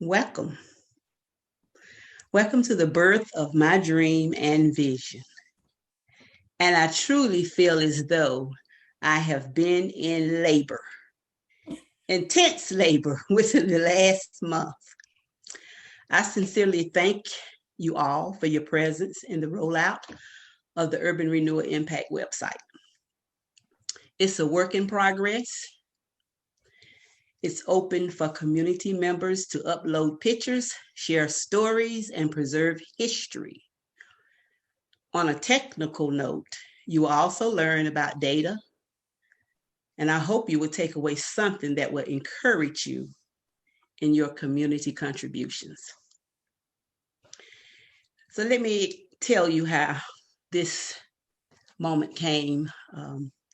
Welcome. Welcome to the birth of my dream and vision. And I truly feel as though I have been in labor, intense labor within the last month. I sincerely thank you all for your presence in the rollout of the Urban Renewal Impact website. It's a work in progress. It's open for community members to upload pictures, share stories, and preserve history. On a technical note, you will also learn about data, and I hope you will take away something that will encourage you in your community contributions. So let me tell you how this moment came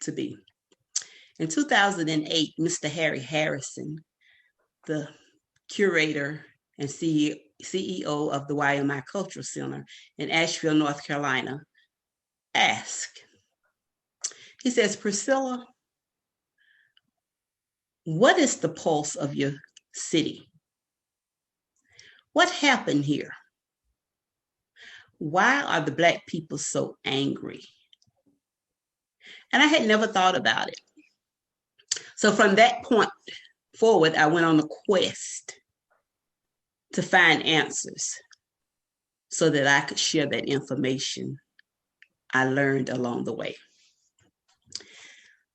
to be. In 2008, Mr. Harry Harrison, the curator and CEO of the YMI Cultural Center in Asheville, North Carolina, asked, he says, Priscilla, what is the pulse of your city? What happened here? Why are the Black people so angry? And I had never thought about it. So from that point forward, I went on a quest to find answers so that I could share that information I learned along the way.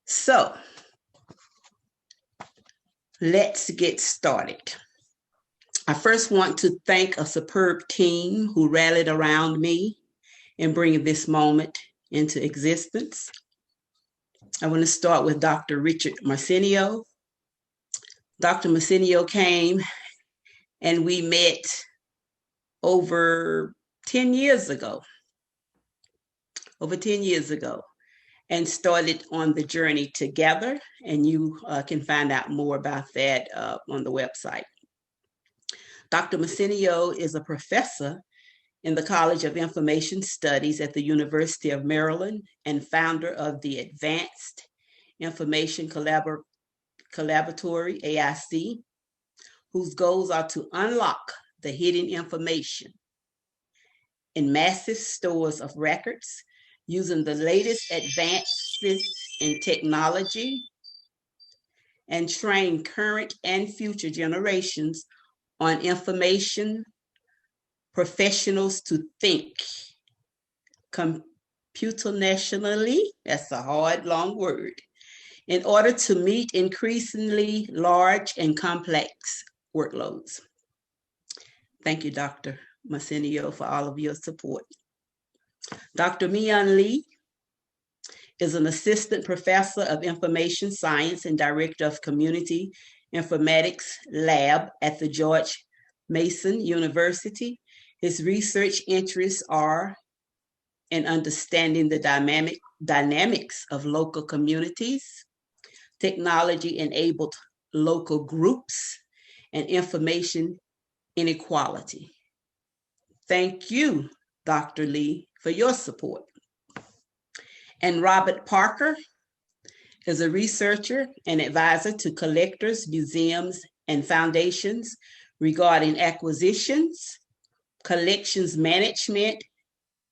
So let's get started. I first want to thank a superb team who rallied around me in bringing this moment into existence. I want to start with Dr. Richard Marciano. Dr. Marciano came and we met over 10 years ago, and started on the journey together. And you can find out more about that on the website. Dr. Marciano is a professor in the College of Information Studies at the University of Maryland and founder of the Advanced Information Collaboratory, AIC, whose goals are to unlock the hidden information in massive stores of records using the latest advances in technology and train current and future generations on information professionals to think computationally, that's a hard, long word, in order to meet increasingly large and complex workloads. Thank you, Dr. Marciano, for all of your support. Dr. Myeong is an assistant professor of information science and director of community informatics lab at the George Mason University. His research interests are in understanding the dynamics of local communities, technology-enabled local groups, and information inequality. Thank you, Dr. Lee, for your support. And Robert Parker is a researcher and advisor to collectors, museums, and foundations regarding acquisitions, collections management,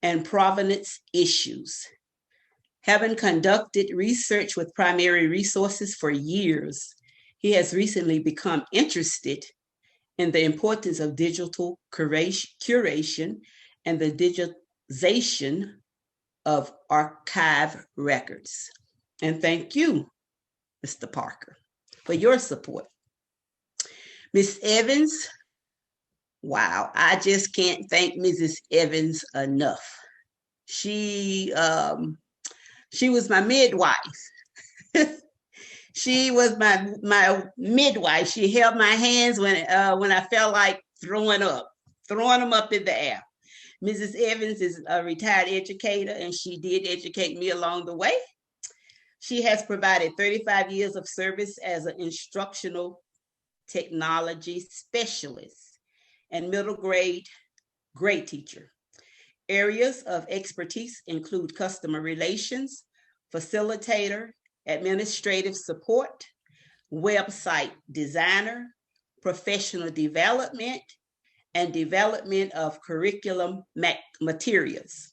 and provenance issues. Having conducted research with primary resources for years, he has recently become interested in the importance of digital curation and the digitization of archive records. And thank you, Mr. Parker, for your support. Ms. Evans, wow, I just can't thank Mrs. Evans enough. She was my midwife. She was my midwife. She held my hands when I felt like throwing them up in the air. Mrs. Evans is a retired educator, and she did educate me along the way. She has provided 35 years of service as an instructional technology specialist and middle grade teacher. Areas of expertise include customer relations, facilitator, administrative support, website designer, professional development, and development of curriculum materials.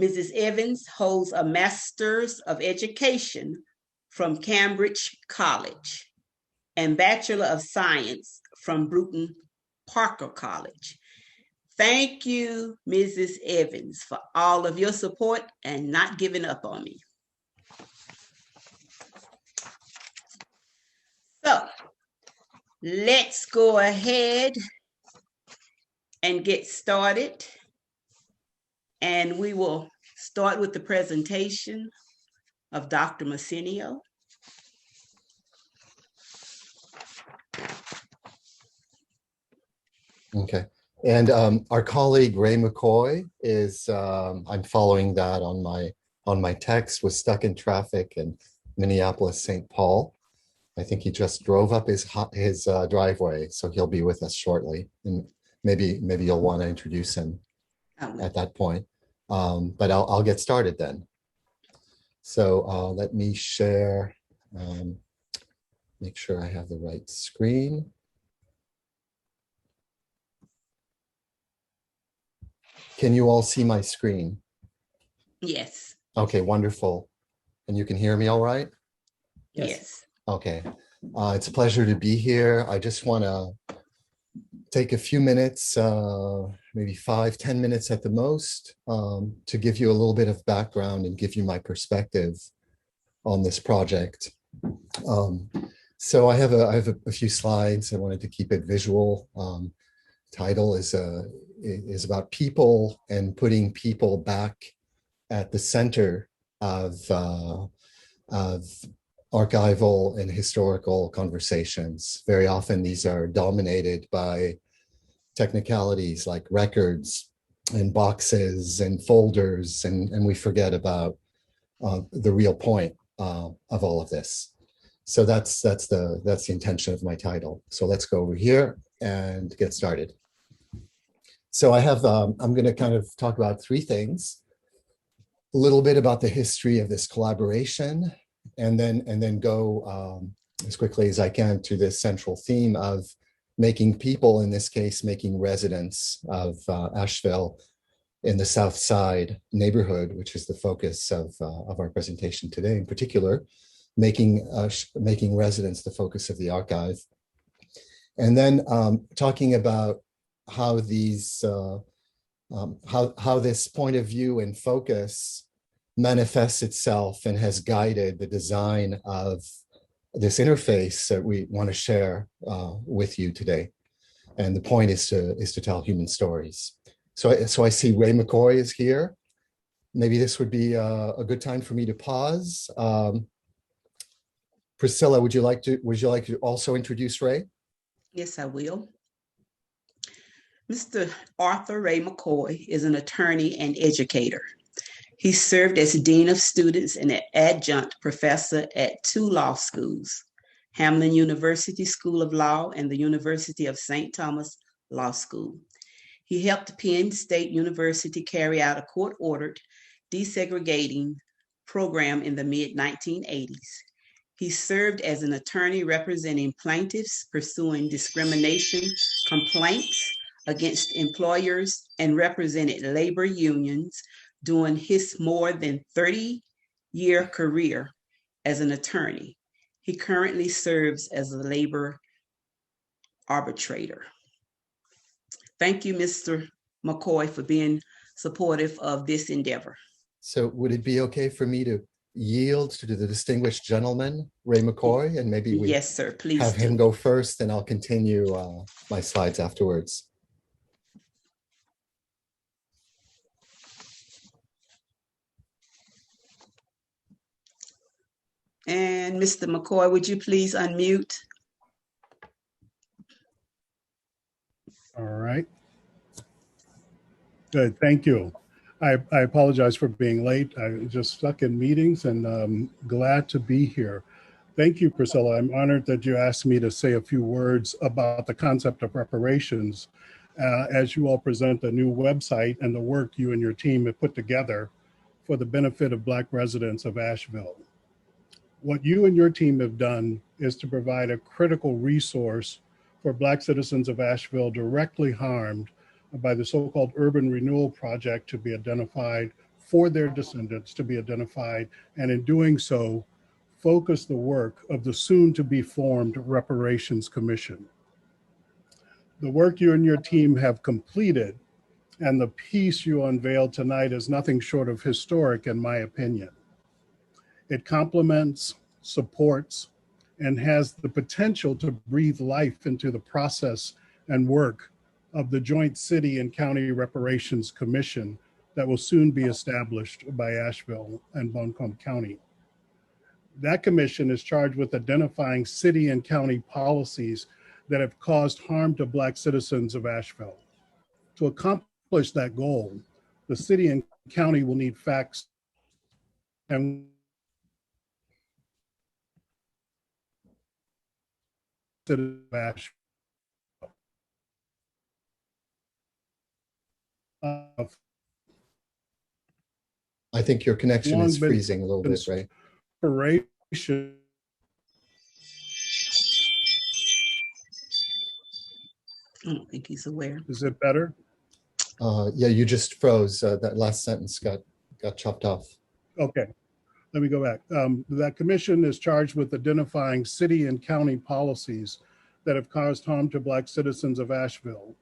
Mrs. Evans holds a Master's of Education from Cambridge College and Bachelor of Science from Bruton Parker College. Thank you, Mrs. Evans, for all of your support and not giving up on me. So let's go ahead and get started. And we will start with the presentation of Dr. Marciano. Okay. And our colleague Ray McCoy is, I'm following that on my text, was stuck in traffic in Minneapolis, St. Paul. I think he just drove up his driveway, so he'll be with us shortly. And maybe you'll want to introduce him at that point. But I'll get started then. So let me share, make sure I have the right screen. Can you all see my screen? Yes. Okay, wonderful. And you can hear me all right? Yes. Okay. It's a pleasure to be here. I just want to take a few minutes, maybe 5-10 minutes at the most, to give you a little bit of background and give you my perspective on this project. So I have a few slides. I wanted to keep it visual. Title is about people and putting people back at the center of archival and historical conversations. Very often these are dominated by technicalities like records and boxes and folders, and we forget about the real point of all of this. So that's the intention of my title. So let's go over here and get started. So I have, I'm going to kind of talk about three things: a little bit about the history of this collaboration, and then go as quickly as I can to this central theme of making people, in this case, making residents of Asheville in the Southside neighborhood, which is the focus of our presentation today in particular, making residents the focus of the archive. And then talking about how these how this point of view and focus manifests itself and has guided the design of this interface that we want to share with you today. And the point is to tell human stories. So I see Ray McCoy is here. Maybe this would be a good time for me to pause. Priscilla, would you like to also introduce Ray? Yes, I will. Mr. Arthur Ray McCoy is an attorney and educator. He served as Dean of Students and an adjunct professor at two law schools, Hamlin University School of Law and the University of St. Thomas Law School. He helped Penn State University carry out a court-ordered desegregating program in the mid-1980s. He served as an attorney representing plaintiffs pursuing discrimination complaints against employers and represented labor unions during his more than 30-year career as an attorney. He currently serves as a labor arbitrator. Thank you, Mr. McCoy, for being supportive of this endeavor. So would it be okay for me to yield to the distinguished gentleman, Ray McCoy, and maybe we yes, sir, please have him go first, and I'll continue my slides afterwards. And Mr. McCoy, would you please unmute? All right. Good, thank you. I apologize for being late. I was just stuck in meetings, and glad to be here. Thank you, Priscilla. I'm honored that you asked me to say a few words about the concept of reparations as you all present the new website and the work you and your team have put together for the benefit of Black residents of Asheville. What you and your team have done is to provide a critical resource for Black citizens of Asheville directly harmed by the so-called Urban Renewal project to be identified, for their descendants to be identified, and in doing so, focus the work of the soon-to-be formed Reparations Commission. The work you and your team have completed and the piece you unveiled tonight is nothing short of historic, in my opinion. It complements, supports, and has the potential to breathe life into the process and work of the Joint City and County Reparations Commission that will soon be established by Asheville and Buncombe County. That commission is charged with identifying city and county policies that have caused harm to Black citizens of Asheville. To accomplish that goal, the city and county will need facts and Asheville. I think your connection is freezing a little bit, right? Reparation. I don't think he's aware. Is it better? Yeah, you just froze. That last sentence got chopped off. Okay, let me go back. That commission is charged with identifying city and county policies that have caused harm to Black citizens of Asheville.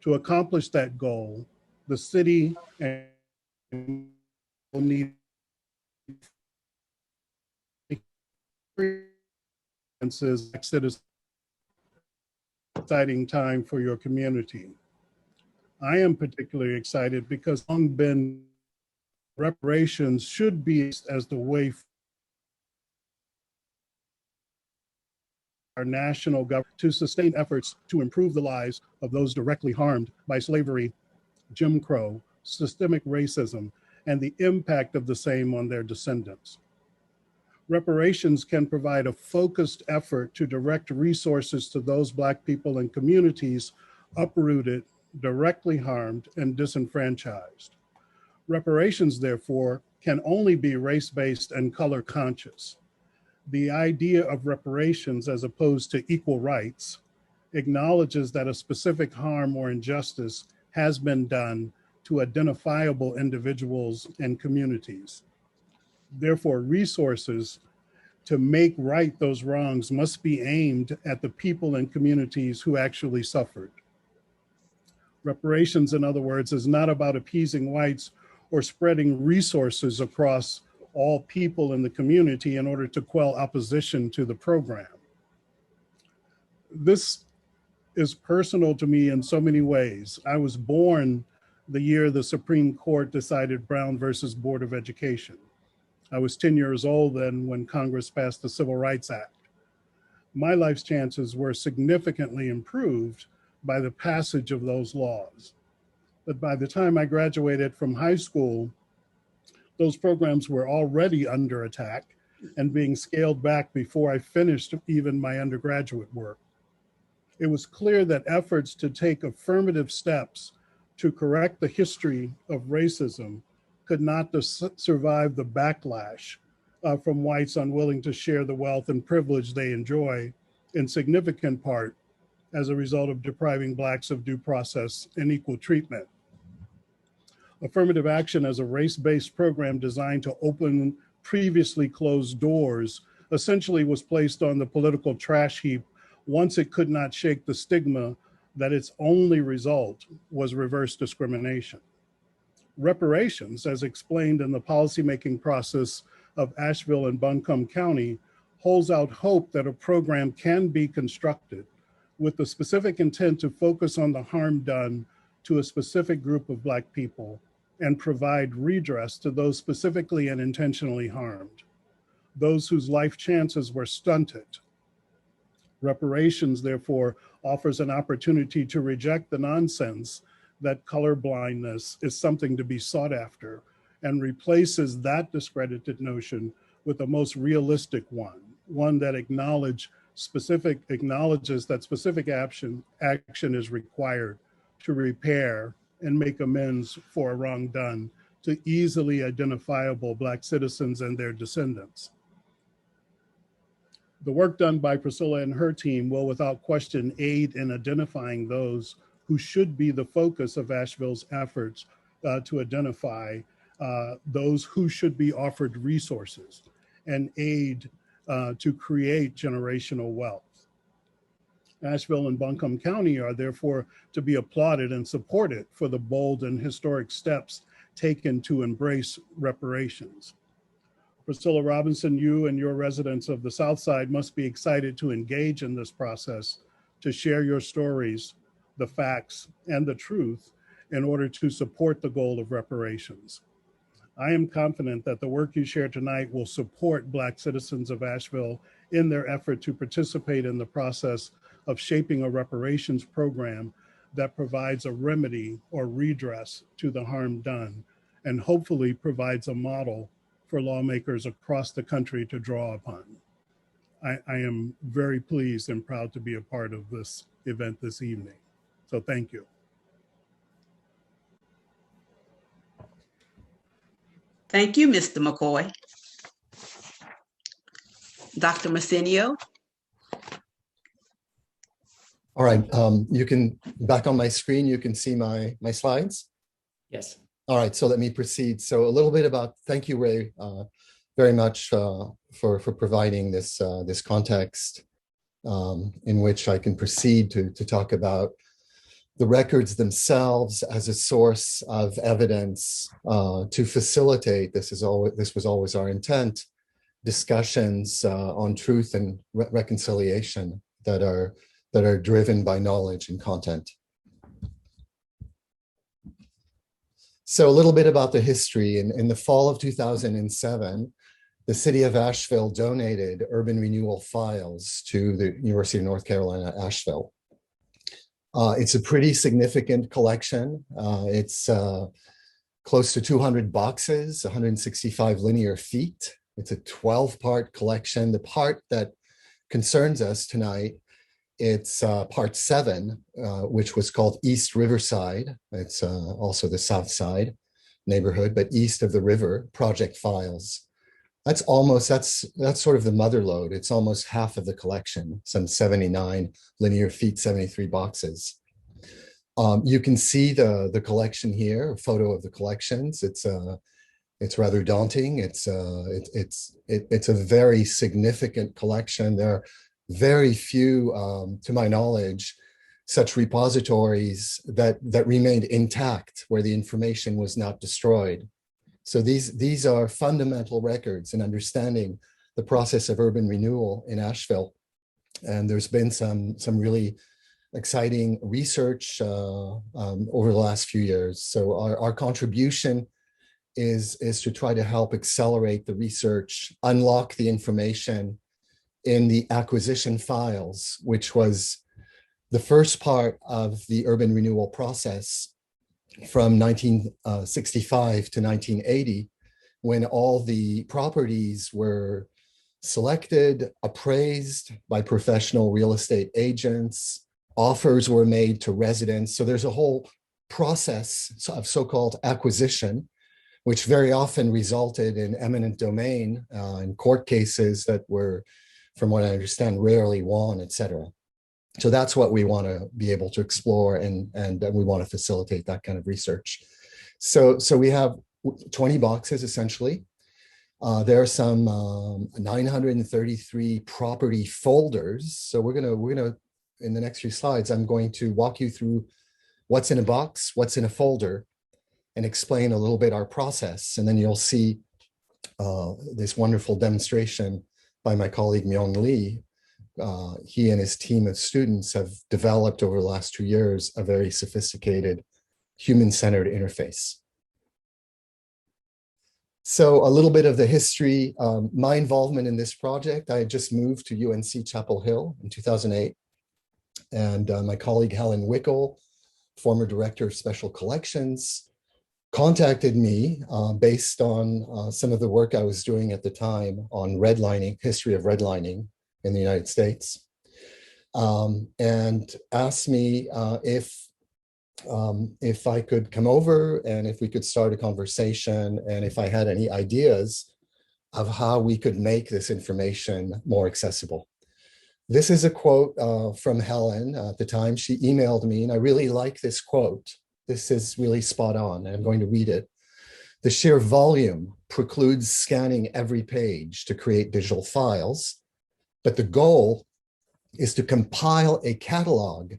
To accomplish that goal, the city will need citizens. Exciting time for your community. I am particularly excited because long been reparations should be as the way our national government to sustain efforts to improve the lives of those directly harmed by slavery, Jim Crow, systemic racism, and the impact of the same on their descendants. Reparations can provide a focused effort to direct resources to those Black people and communities uprooted, directly harmed, and disenfranchised. Reparations, therefore, can only be race-based and color conscious. The idea of reparations as opposed to equal rights acknowledges that a specific harm or injustice has been done to identifiable individuals and communities. Therefore, resources to make right those wrongs must be aimed at the people and communities who actually suffered. Reparations, in other words, is not about appeasing whites or spreading resources across all people in the community in order to quell opposition to the program. This is personal to me in so many ways. I was born the year the Supreme Court decided Brown versus Board of Education. I was 10 years old then when Congress passed the Civil Rights Act. My life's chances were significantly improved by the passage of those laws. But by the time I graduated from high school, those programs were already under attack and being scaled back before I finished even my undergraduate work. It was clear that efforts to take affirmative steps to correct the history of racism could not survive the backlash from whites unwilling to share the wealth and privilege they enjoy, in significant part as a result of depriving Blacks of due process and equal treatment. Affirmative action as a race-based program designed to open previously closed doors essentially was placed on the political trash heap once it could not shake the stigma that its only result was reverse discrimination. Reparations, as explained in the policymaking process of Asheville and Buncombe County, holds out hope that a program can be constructed with the specific intent to focus on the harm done to a specific group of Black people and provide redress to those specifically and intentionally harmed, those whose life chances were stunted. Reparations, therefore, offers an opportunity to reject the nonsense that colorblindness is something to be sought after and replaces that discredited notion with a most realistic one that acknowledges that specific action is required to repair and make amends for a wrong done to easily identifiable Black citizens and their descendants. The work done by Priscilla and her team will without question aid in identifying those who should be the focus of Asheville's efforts to identify those who should be offered resources and aid to create generational wealth. Asheville and Buncombe County are therefore to be applauded and supported for the bold and historic steps taken to embrace reparations. Priscilla Robinson, you and your residents of the Southside must be excited to engage in this process, to share your stories, the facts, and the truth in order to support the goal of reparations. I am confident that the work you share tonight will support Black citizens of Asheville in their effort to participate in the process of shaping a reparations program that provides a remedy or redress to the harm done, and hopefully provides a model for lawmakers across the country to draw upon. I am very pleased and proud to be a part of this event this evening. So thank you. Thank you, Mr. McCoy. Dr. Marciano. All right, you can, back on my screen, you can see my slides? Yes. All right, so let me proceed. So a little bit about, thank you, Ray, very much for providing this, this context in which I can proceed to talk about the records themselves as a source of evidence to facilitate, this was always our intent, discussions on truth and reconciliation that are driven by knowledge and content. So a little bit about the history. In the fall of 2007, the city of Asheville donated Urban Renewal files to the University of North Carolina, Asheville. It's a pretty significant collection. It's close to 200 boxes, 165 linear feet. It's a 12-part collection. The part that concerns us tonight, it's part 7, which was called East Riverside. It's also the Southside neighborhood, but east of the river, project files. That's sort of the mother lode. It's almost half of the collection, some 79 linear feet, 73 boxes. You can see the collection here, a photo of the collections. It's rather daunting. It's a very significant collection. There are very few, to my knowledge, such repositories that remained intact where the information was not destroyed. So these are fundamental records in understanding the process of urban renewal in Asheville. And there's been some really exciting research over the last few years. So our contribution is to try to help accelerate the research, unlock the information in the acquisition files, which was the first part of the urban renewal process from 1965 to 1980, when all the properties were selected, appraised by professional real estate agents, offers were made to residents. So there's a whole process of so-called acquisition, which very often resulted in eminent domain in court cases that were, from what I understand, rarely won, et cetera. So that's what we want to be able to explore, and we want to facilitate that kind of research. So we have 20 boxes essentially. There are some 933 property folders. So we're gonna in the next few slides, I'm going to walk you through what's in a box, what's in a folder, and explain a little bit our process. And then you'll see this wonderful demonstration by my colleague Myeong. He and his team of students have developed over the last 2 years a very sophisticated human-centered interface. So a little bit of the history, my involvement in this project, I had just moved to UNC Chapel Hill in 2008. And my colleague Helen Wickel, former director of special collections, contacted me based on some of the work I was doing at the time on redlining, history of redlining in the United States, and asked me if I could come over and if we could start a conversation and if I had any ideas of how we could make this information more accessible. This is a quote from Helen at the time. She emailed me, and I really like this quote. This is really spot on, and I'm going to read it. The sheer volume precludes scanning every page to create digital files, but the goal is to compile a catalog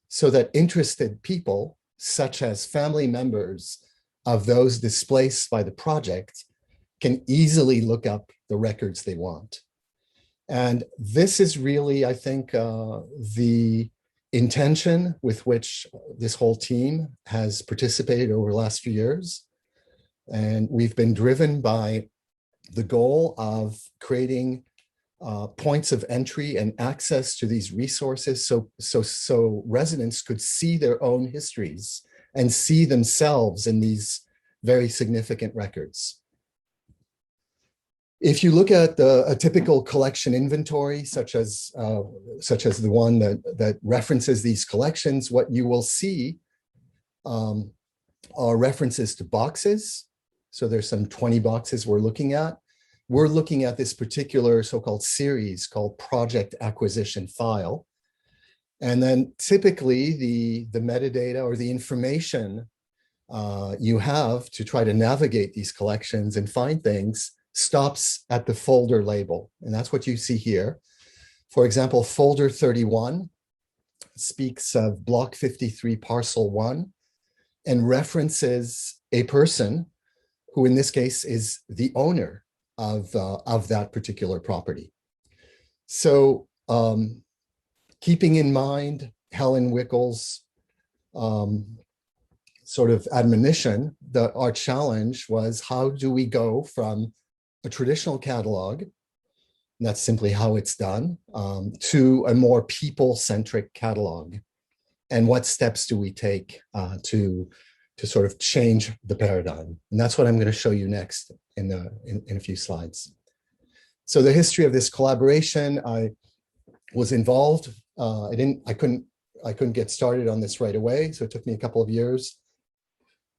so that interested people, such as family members of those displaced by the project, can easily look up the records they want. And this is really, I think, the intention with which this whole team has participated over the last few years. And we've been driven by the goal of creating points of entry and access to these resources so residents could see their own histories and see themselves in these very significant records. If you look at a typical collection inventory, such as the one that references these collections, what you will see are references to boxes. So there's some 20 boxes we're looking at. We're looking at this particular so-called series called Project Acquisition File. And then typically the metadata or the information you have to try to navigate these collections and find things stops at the folder label. And that's what you see here. For example, folder 31 speaks of block 53, parcel 1, and references a person who in this case is the owner of that particular property. So keeping in mind Helen Wickle's sort of admonition, our challenge was, how do we go from a traditional catalog, and that's simply how it's done, to a more people-centric catalog? And what steps do we take to sort of change the paradigm? And that's what I'm going to show you next in a few slides. So the history of this collaboration, I was involved. I couldn't get started on this right away, so it took me a couple of years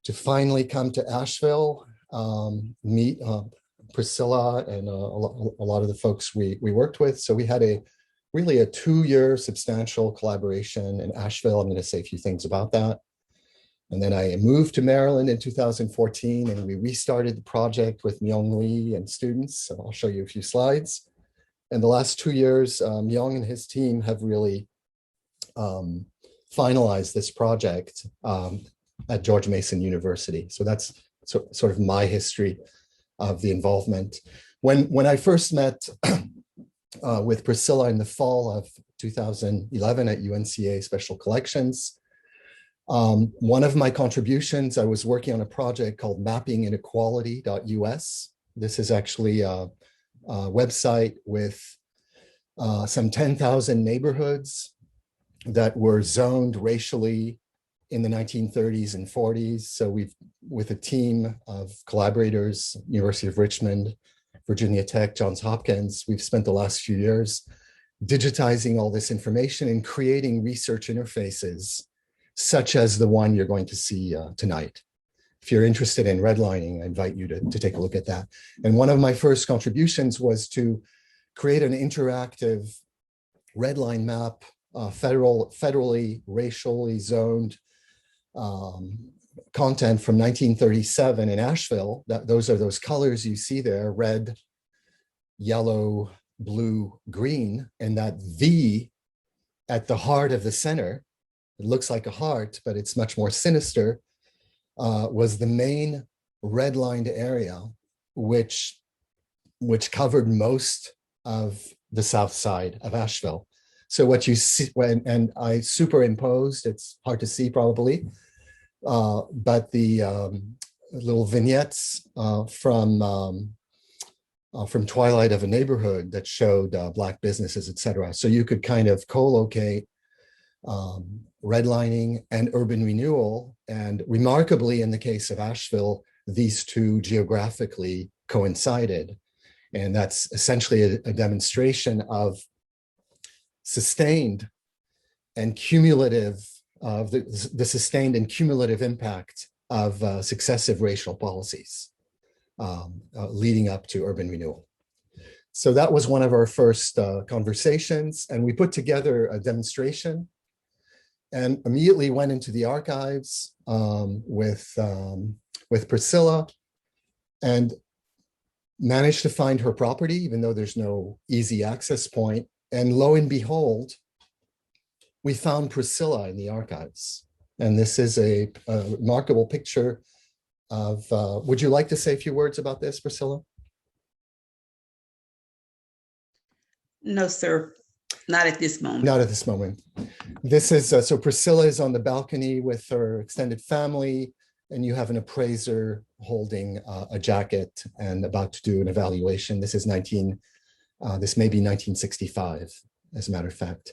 to finally come to Asheville, meet Priscilla and a lot of the folks we worked with. So we had really a 2-year substantial collaboration in Asheville. I'm going to say a few things about that. And then I moved to Maryland in 2014, and we restarted the project with Myeong and students. So I'll show you a few slides. And the last 2 years, Myeong and his team have really finalized this project at George Mason University. So that's sort of my history of the involvement. When I first met with Priscilla in the fall of 2011 at UNCA Special Collections, one of my contributions, I was working on a project called mappinginequality.us. This is actually a website with some 10,000 neighborhoods that were zoned racially in the 1930s and 40s. So with a team of collaborators, University of Richmond, Virginia Tech, Johns Hopkins, we've spent the last few years digitizing all this information and creating research interfaces, such as the one you're going to see tonight. If you're interested in redlining, I invite you to take a look at that. And one of my first contributions was to create an interactive redline map, federally, racially zoned content from 1937 in Asheville. Those are those colors you see there: red, yellow, blue, green, and that V at the heart of the center, it looks like a heart, but it's much more sinister, was the main redlined area, which covered most of the south side of Asheville. So what you see, and I superimposed, it's hard to see probably, but the little vignettes from Twilight of a Neighborhood that showed Black businesses, et cetera. So you could kind of co-locate redlining and urban renewal. And remarkably, in the case of Asheville, these two geographically coincided. And that's essentially a demonstration of sustained and cumulative, the sustained and cumulative impact of successive racial policies. leading up to Urban Renewal. So that was one of our first conversations, and we put together a demonstration and immediately went into the archives with Priscilla and managed to find her property, even though there's no easy access point. And lo and behold, we found Priscilla in the archives. And this is a remarkable picture of, would you like to say a few words about this, Priscilla? No, sir, not at this moment. Not at this moment. This is, so Priscilla is on the balcony with her extended family, and you have an appraiser holding a jacket and about to do an evaluation. This is this may be 1965, as a matter of fact.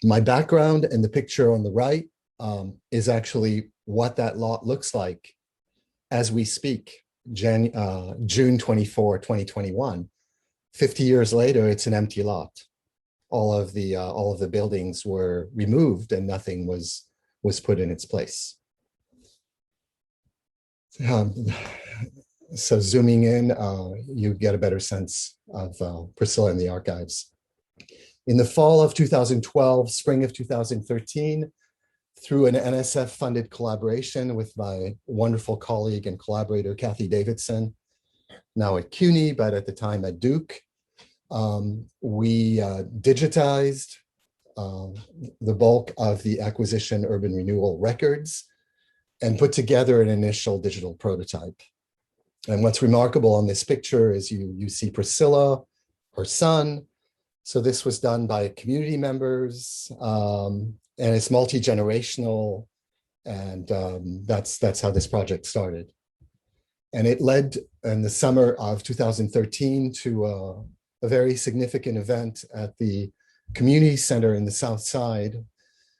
My background and the picture on the right is actually what that lot looks like as we speak, June 24, 2021. 50 years later, it's an empty lot. All of the buildings were removed and nothing was put in its place. So zooming in, you get a better sense of Priscilla in the archives. In the fall of 2012, spring of 2013, through an NSF-funded collaboration with my wonderful colleague and collaborator, Kathy Davidson, now at CUNY, but at the time at Duke, we digitized the bulk of the acquisition Urban Renewal records and put together an initial digital prototype. And what's remarkable on this picture is you see Priscilla, her son. So this was done by community members, and it's multi-generational, and that's how this project started. And it led in the summer of 2013 to a very significant event at the community center in the Southside,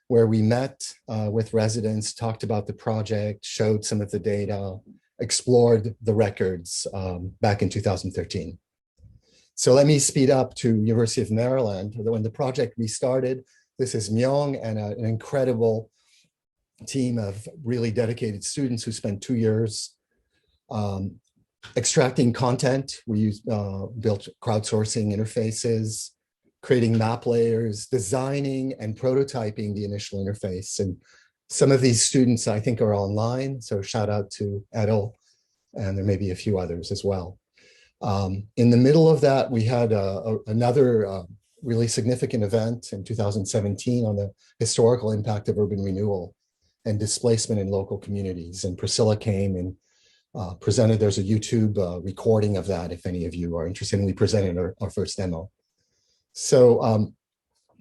where we met with residents, talked about the project, showed some of the data, explored the records back in 2013. So let me speed up to University of Maryland. When the project restarted, this is Myeong and an incredible team of really dedicated students who spent 2 years extracting content. We built crowdsourcing interfaces, creating map layers, designing and prototyping the initial interface. And some of these students I think are online, so shout out to Edel, and there may be a few others as well. In the middle of that, we had another really significant event in 2017 on the historical impact of urban renewal and displacement in local communities. And Priscilla came and presented. There's a YouTube recording of that if any of you are interested. And we presented our first demo. So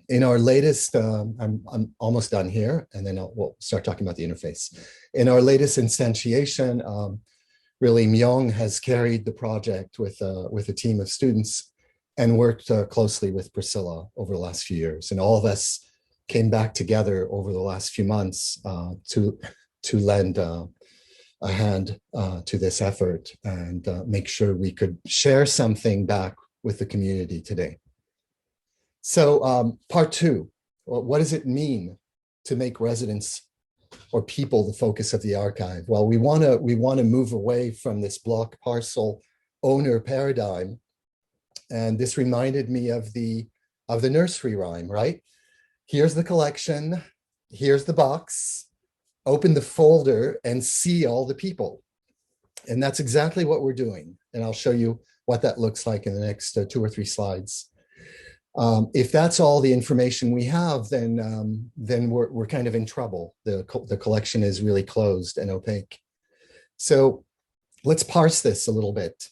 in our latest, I'm almost done here, and then we'll start talking about the interface. In our latest instantiation, really Myeong has carried the project with a team of students and worked closely with Priscilla over the last few years. And all of us came back together over the last few months to lend a hand to this effort and make sure we could share something back with the community today. So part two, what does it mean to make residents or people the focus of the archive? Well, we want to move away from this block parcel owner paradigm. And this reminded me of the nursery rhyme, right? Here's the collection, here's the box, open the folder and see all the people. And that's exactly what we're doing. And I'll show you what that looks like in the next 2 or 3 slides. If that's all the information we have, then we're kind of in trouble. The collection is really closed and opaque. So let's parse this a little bit.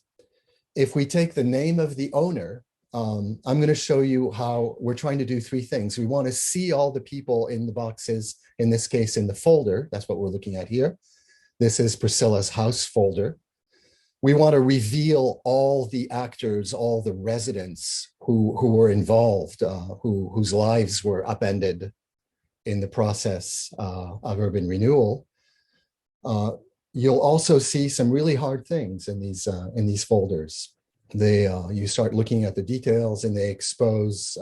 If we take the name of the owner, I'm going to show you how we're trying to do 3 things. We want to see all the people in the boxes, in this case, in the folder. That's what we're looking at here. This is Priscilla's house folder. We want to reveal all the actors, all the residents who were involved, whose lives were upended in the process of urban renewal. You'll also see some really hard things in these folders. You start looking at the details, and they expose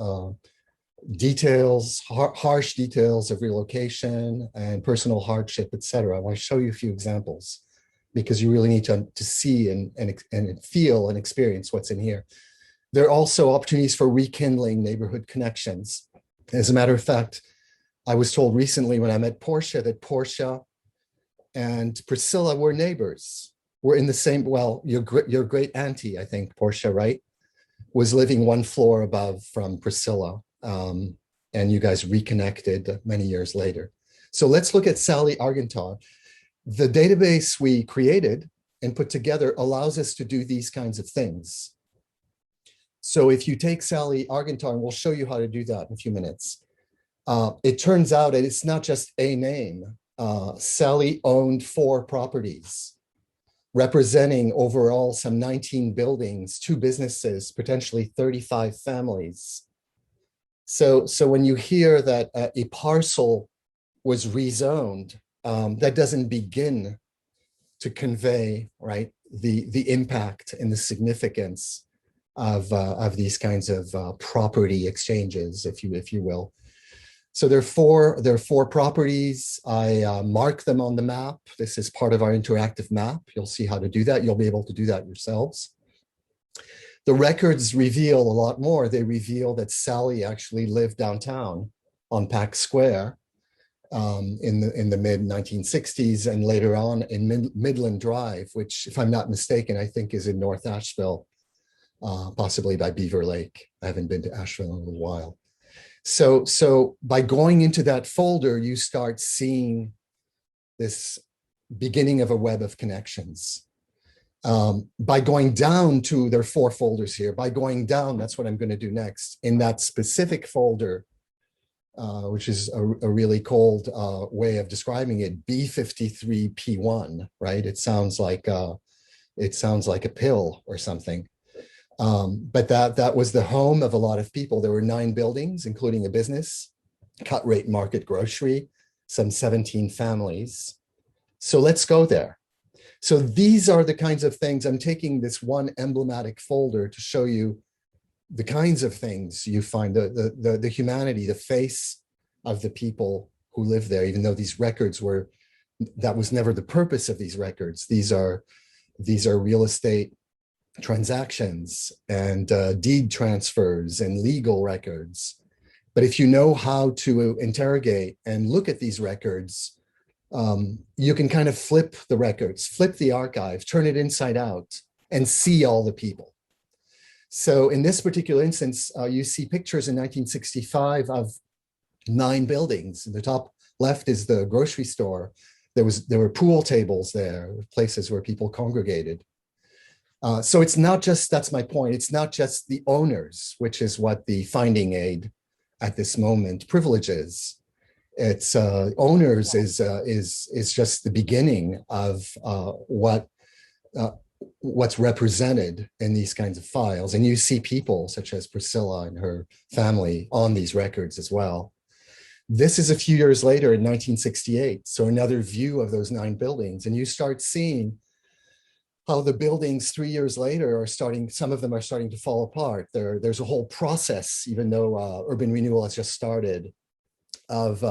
details, harsh details of relocation and personal hardship, etc. I want to show you a few examples because you really need to see and feel and experience what's in here. There are also opportunities for rekindling neighborhood connections. As a matter of fact, I was told recently when I met Portia that Portia and Priscilla were neighbors. We're in the same, well, your great auntie, I think, Portia, right, was living one floor above from Priscilla. And you guys reconnected many years later. So let's look at Sally Argentar. The database we created and put together allows us to do these kinds of things. So if you take Sally Argentar, and we'll show you how to do that in a few minutes, it turns out that it's not just a name. Sally owned 4 properties, representing overall some 19 buildings, 2 businesses, potentially 35 families. So when you hear that a parcel was rezoned, that doesn't begin to convey, right, the impact and the significance of these kinds of property exchanges, if you will. So there are 4 properties. I mark them on the map. This is part of our interactive map. You'll see how to do that. You'll be able to do that yourselves. The records reveal a lot more. They reveal that Sally actually lived downtown on Pack Square in the mid 1960s, and later on in Midland Drive, which, if I'm not mistaken, I think is in North Asheville, possibly by Beaver Lake. I haven't been to Asheville in a little while. So by going into that folder, you start seeing this beginning of a web of connections. By going down to, there are 4 folders here. By going down, that's what I'm going to do next. In that specific folder, which is a really cold way of describing it, B53P1, right? It sounds like a pill or something. But that was the home of a lot of people. There were 9 buildings, including a business, cut rate market grocery, some 17 families. So let's go there. So these are the kinds of things. I'm taking this one emblematic folder to show you the kinds of things you find, the humanity, the face of the people who live there, even though these records that was never the purpose of these records. These are real estate transactions and deed transfers and legal records. But if you know how to interrogate and look at these records, you can kind of flip the records, flip the archive, turn it inside out, and see all the people. So in this particular instance, you see pictures in 1965 of 9 buildings. In the top left is the grocery store. There were pool tables there, places where people congregated. So it's not just, that's my point, it's not just the owners, which is what the finding aid at this moment privileges. It's owners is just the beginning of what's represented in these kinds of files. And you see people such as Priscilla and her family on these records as well. This is a few years later in 1968. So another view of those 9 buildings. And you start seeing how the buildings 3 years later some of them are starting to fall apart. There's a whole process, even though Urban Renewal has just started, of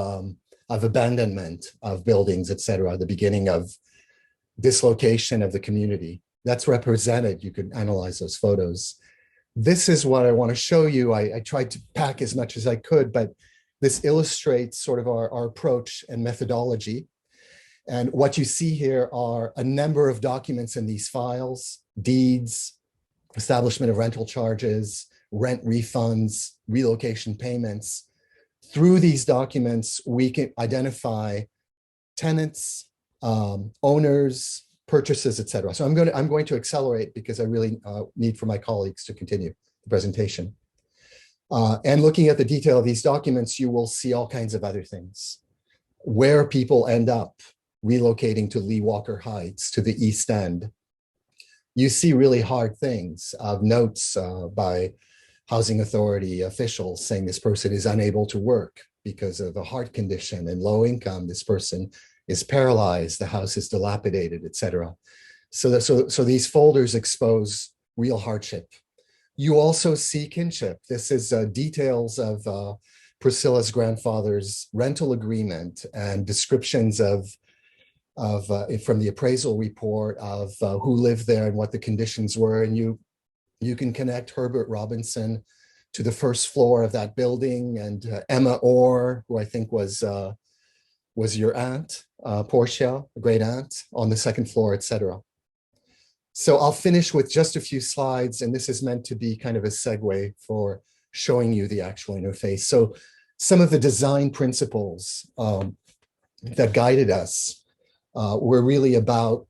abandonment of buildings, et cetera, the beginning of dislocation of the community. That's represented. You can analyze those photos. This is what I want to show you. I tried to pack as much as I could, but this illustrates sort of our approach and methodology. And what you see here are a number of documents in these files: deeds, establishment of rental charges, rent refunds, relocation payments. Through these documents, we can identify tenants, owners, purchases, et cetera. So I'm going to accelerate because I really need for my colleagues to continue the presentation. And looking at the detail of these documents, you will see all kinds of other things. Where people end up relocating to Lee Walker Heights, to the East End. You see really hard things of notes by housing authority officials saying this person is unable to work because of a heart condition and low income. This person is paralyzed, the house is dilapidated, et cetera. So these folders expose real hardship. You also see kinship. This is details of Priscilla's grandfather's rental agreement and descriptions of from the appraisal report of who lived there and what the conditions were. And you can connect Herbert Robinson to the first floor of that building, and Emma Orr, who I think was your aunt, Portia, a great aunt, on the second floor, etc. So I'll finish with just a few slides, and this is meant to be kind of a segue for showing you the actual interface. So some of the design principles that guided us were really about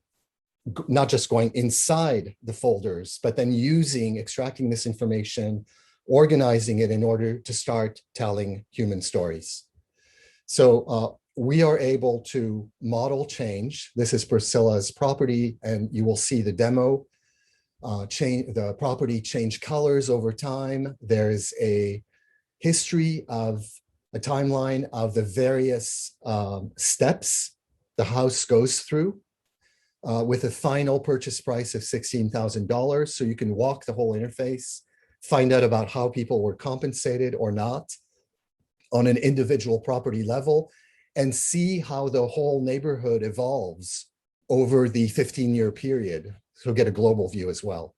not just going inside the folders, but then extracting this information, organizing it in order to start telling human stories. So we are able to model change. This is Priscilla's property, and you will see the demo. The property change colors over time. There's a history of a timeline of the various steps the house goes through with a final purchase price of $16,000. So you can walk the whole interface, find out about how people were compensated or not on an individual property level, and see how the whole neighborhood evolves over the 15-year period. So get a global view as well.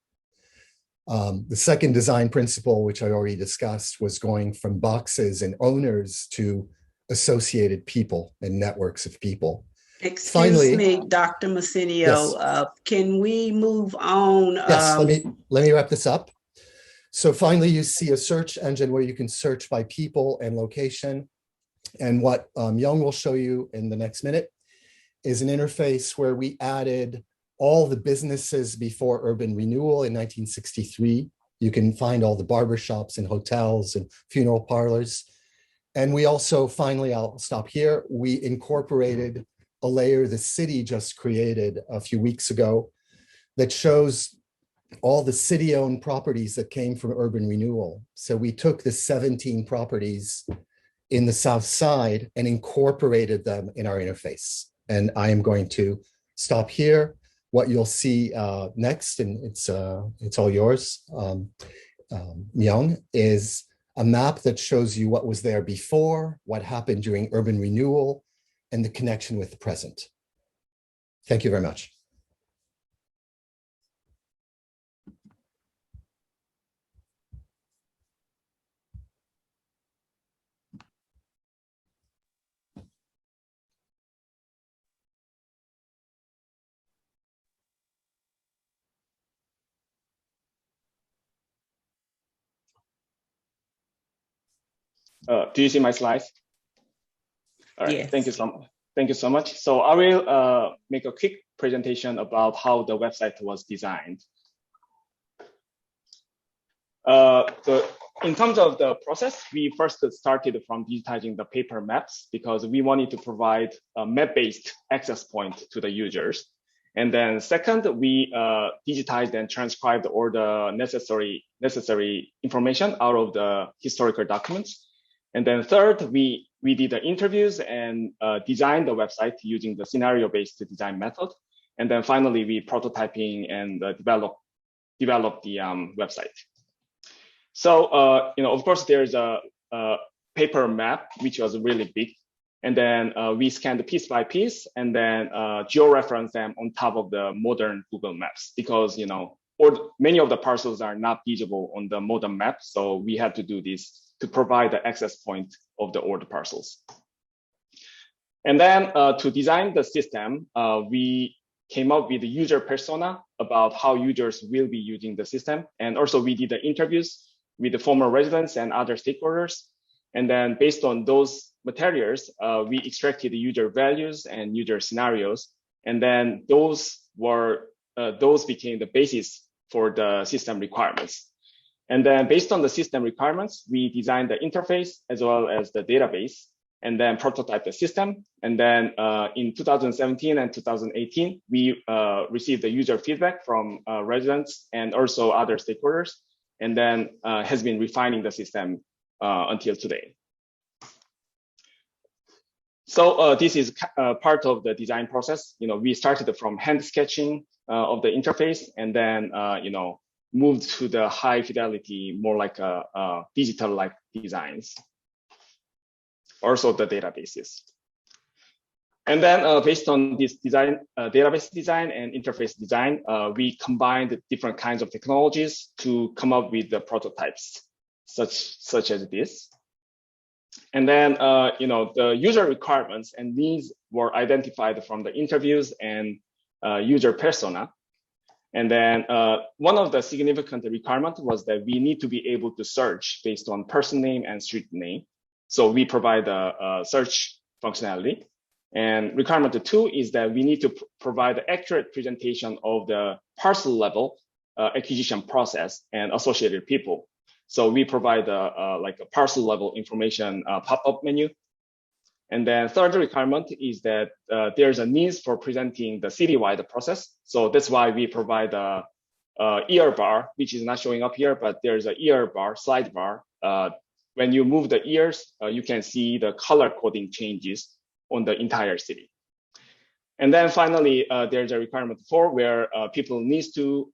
The second design principle, which I already discussed, was going from boxes and owners to associated people and networks of people. Excuse me, Dr. Marciano, yes. Can we move on? Yes, let me wrap this up. So finally, you see a search engine where you can search by people and location. And what Myeong will show you in the next minute is an interface where we added all the businesses before Urban Renewal in 1963. You can find all the barbershops and hotels and funeral parlors. And we also, finally, I'll stop here, we incorporated a layer the city just created a few weeks ago that shows all the city-owned properties that came from Urban Renewal. So we took the 17 properties in the Southside and incorporated them in our interface. And I am going to stop here. What you'll see next, and it's all yours, Myeong, is a map that shows you what was there before, what happened during Urban Renewal, and the connection with the present. Thank you very much. Do you see my slides? All right, yes. Thank you so much. So I will make a quick presentation about how the website was designed. In terms of the process, we first started from digitizing the paper maps because we wanted to provide a map-based access point to the users. And then second, we digitized and transcribed all the necessary information out of the historical documents. And then third, we did the interviews and designed the website using the scenario-based design method. And then finally, we prototyping and developed the website. So, of course, there's a paper map, which was really big. And then we scanned piece by piece and then geo-reference them on top of the modern Google Maps because, many of the parcels are not visible on the modern map. So we had to do this to provide the access point of the older parcels. And then to design the system, we came up with the user persona about how users will be using the system. And also we did the interviews with the former residents and other stakeholders. And then based on those materials, we extracted the user values and user scenarios. And then those became the basis for the system requirements. And then based on the system requirements, we designed the interface as well as the database and then prototype the system. And then in 2017 and 2018, we received the user feedback from residents and also other stakeholders, and then has been refining the system until today. So this is part of the design process. We started from hand sketching of the interface and then, moved to the high fidelity, more like a digital-like designs. Also the databases. And then based on this design, database design and interface design, we combined different kinds of technologies to come up with the prototypes, such as this. And then, the user requirements and needs were identified from the interviews and user persona. And then one of the significant requirements was that we need to be able to search based on person name and street name. So we provide a search functionality. And requirement 2 is that we need to provide an accurate presentation of the parcel level acquisition process and associated people. So we provide like a parcel level information pop-up menu. And then third requirement is that there's a need for presenting the citywide process. So that's why we provide a ear bar, which is not showing up here, but there's a ear bar, slide bar. When you move the ears, you can see the color coding changes on the entire city. And then finally, there's a requirement 4 where people needs to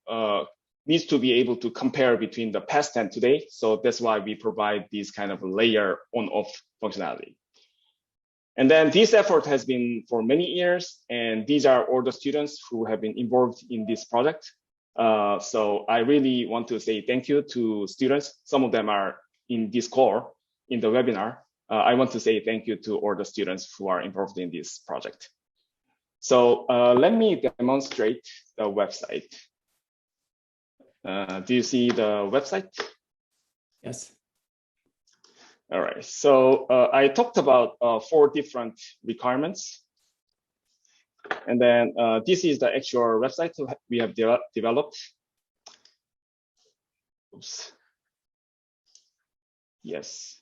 be able to compare between the past and today. So that's why we provide this kind of layer on-off functionality. And then this effort has been for many years, and these are all the students who have been involved in this project. So I really want to say thank you to students. Some of them are in this core in the webinar. I want to say thank you to all the students who are involved in this project. So let me demonstrate the website. Do you see the website? Yes. All right, so I talked about 4 different requirements. And then this is the actual website we have developed. Oops. Yes.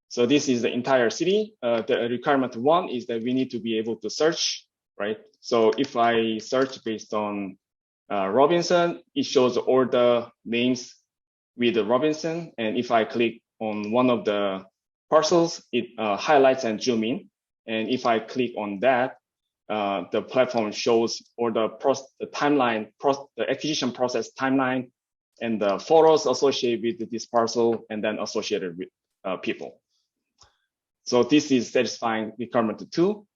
So this is the entire city. The requirement 1 is that we need to be able to search, right? So if I search based on Robinson, it shows all the names with the Robinson. And if I click on one of the parcels, it highlights and zoom in. And if I click on that, the platform shows all the timeline, the acquisition process timeline, and the photos associated with this parcel, and then associated with people. So this is satisfying requirement 2.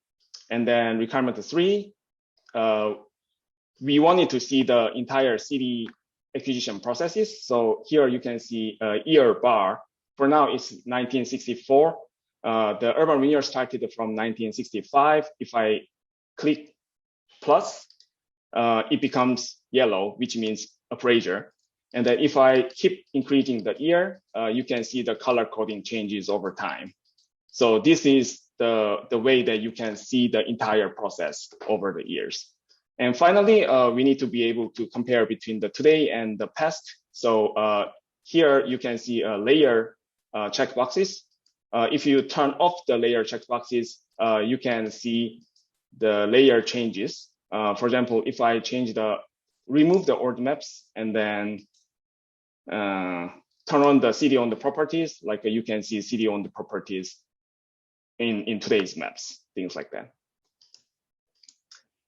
And then requirement 3, we wanted to see the entire city acquisition processes. So here you can see year bar. For now, it's 1964. The Urban Renewal started from 1965. If I click plus, it becomes yellow, which means appraiser. And then if I keep increasing the year, you can see the color coding changes over time. So this is the way that you can see the entire process over the years. And finally, we need to be able to compare between the today and the past. So here you can see a layer checkboxes. If you turn off the layer checkboxes, you can see the layer changes. For example, if I remove the old maps and then turn on the city on the properties, like you can see city on the properties in today's maps, things like that.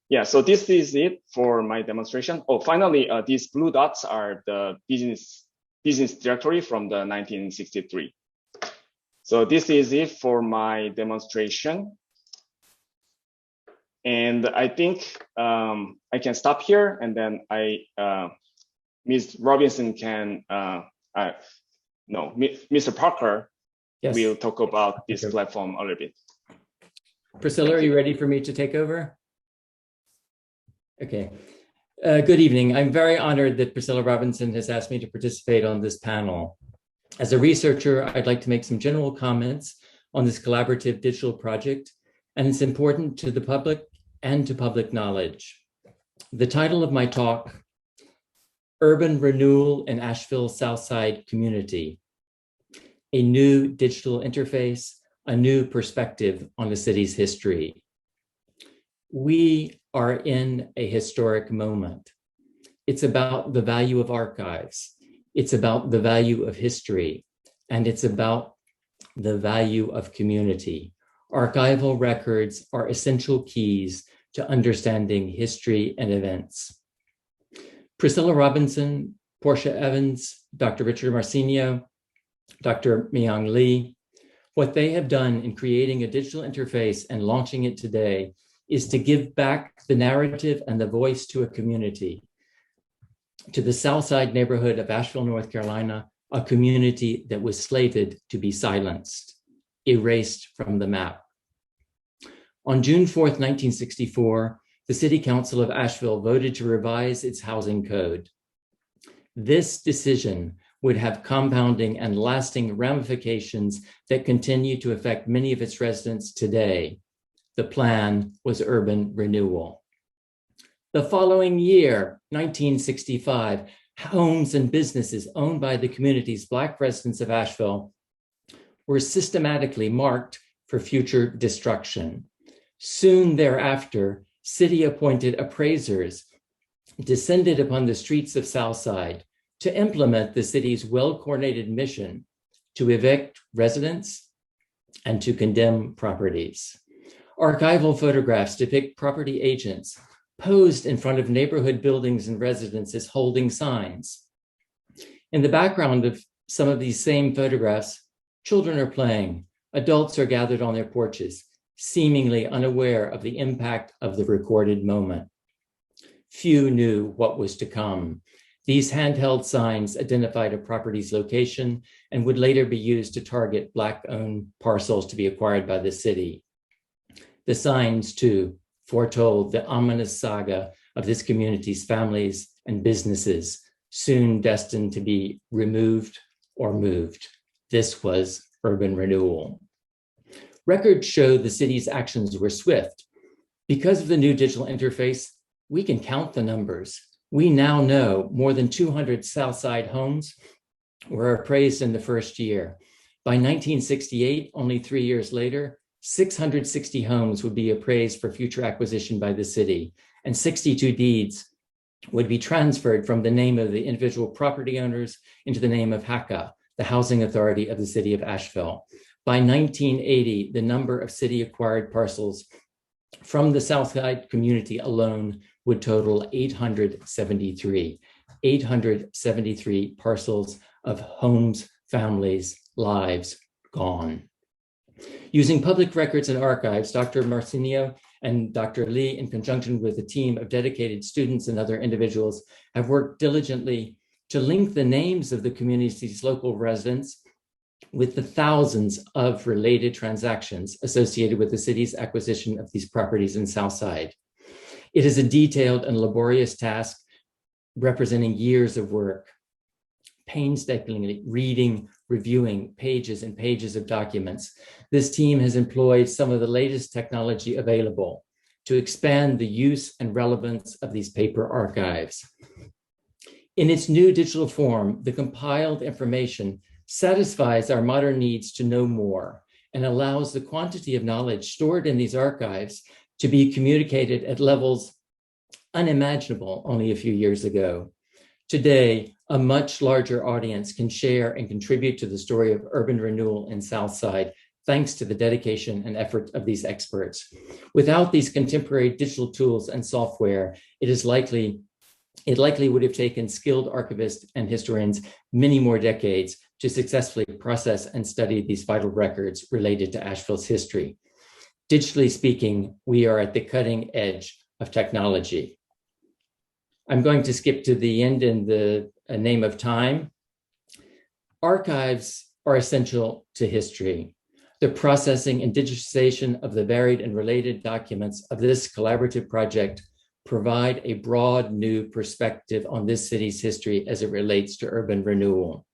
Yeah, so this is it for my demonstration. Oh, finally, these blue dots are the business directory from the 1963. So this is it for my demonstration. And I think I can stop here, and then Ms. Robinson can, Mr. Parker will talk about this platform a little bit. Priscilla, are you ready for me to take over? Okay. Good evening. I'm very honored that Priscilla Robinson has asked me to participate on this panel. As a researcher, I'd like to make some general comments on this collaborative digital project, and it's important to the public and to public knowledge. The title of my talk, Urban Renewal in Asheville Southside Community, a new digital interface, a new perspective on the city's history. We are in a historic moment. It's about the value of archives. It's about the value of history, and it's about the value of community. Archival records are essential keys to understanding history and events. Priscilla Robinson, Portia Evans, Dr. Richard Marciano, Dr. Myeong Lee, What they have done in creating a digital interface and launching it today is to give back the narrative and the voice to a community, to the Southside neighborhood of Asheville, North Carolina, a community that was slated to be silenced, erased from the map. On June 4th, 1964, the City Council of Asheville voted to revise its housing code. This decision would have compounding and lasting ramifications that continue to affect many of its residents today. The plan was urban renewal. The following year, 1965, homes and businesses owned by the community's Black residents of Asheville were systematically marked for future destruction. Soon thereafter, city-appointed appraisers descended upon the streets of Southside to implement the city's well-coordinated mission to evict residents and to condemn properties. Archival photographs depict property agents posed in front of neighborhood buildings and residences holding signs. In the background of some of these same photographs, children are playing, adults are gathered on their porches, seemingly unaware of the impact of the recorded moment. Few knew what was to come. These handheld signs identified a property's location and would later be used to target Black-owned parcels to be acquired by the city. The signs, too, foretold the ominous saga of this community's families and businesses, soon destined to be removed or moved. This was urban renewal. Records show the city's actions were swift. Because of the new digital interface, we can count the numbers. We now know more than 200 Southside homes were appraised in the first year. By 1968, only 3 years later, 660 homes would be appraised for future acquisition by the city, and 62 deeds would be transferred from the name of the individual property owners into the name of HACA, the Housing Authority of the City of Asheville. By 1980, the number of city-acquired parcels from the Southside community alone would total 873. 873 parcels of homes, families, lives gone. Using public records and archives, Dr. Marciano and Dr. Lee, in conjunction with a team of dedicated students and other individuals, have worked diligently to link the names of the community's local residents with the thousands of related transactions associated with the city's acquisition of these properties in Southside. It is a detailed and laborious task representing years of work, painstakingly reading, reviewing pages and pages of documents. This team has employed some of the latest technology available to expand the use and relevance of these paper archives. In its new digital form, the compiled information satisfies our modern needs to know more and allows the quantity of knowledge stored in these archives to be communicated at levels unimaginable only a few years ago. Today, a much larger audience can share and contribute to the story of urban renewal in Southside, thanks to the dedication and effort of these experts. Without these contemporary digital tools and software, it likely would have taken skilled archivists and historians many more decades to successfully process and study these vital records related to Asheville's history. Digitally speaking, we are at the cutting edge of technology. I'm going to skip to the end in the name of time. Archives are essential to history. The processing and digitization of the varied and related documents of this collaborative project provide a broad new perspective on this city's history as it relates to urban renewal,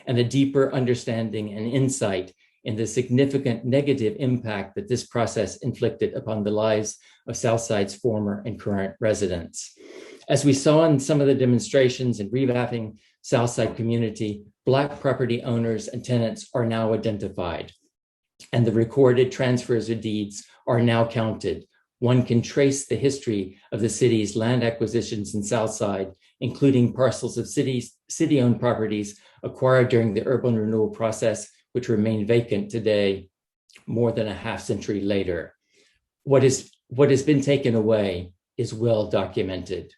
and a deeper understanding and insight in the significant negative impact that this process inflicted upon the lives of Southside's former and current residents. As we saw in some of the demonstrations in revamping Southside community, Black property owners and tenants are now identified, and the recorded transfers of deeds are now counted. One can trace the history of the city's land acquisitions in Southside, including parcels of city-owned properties acquired during the urban renewal process, which remain vacant today, more than a half century later. What has been taken away is well documented.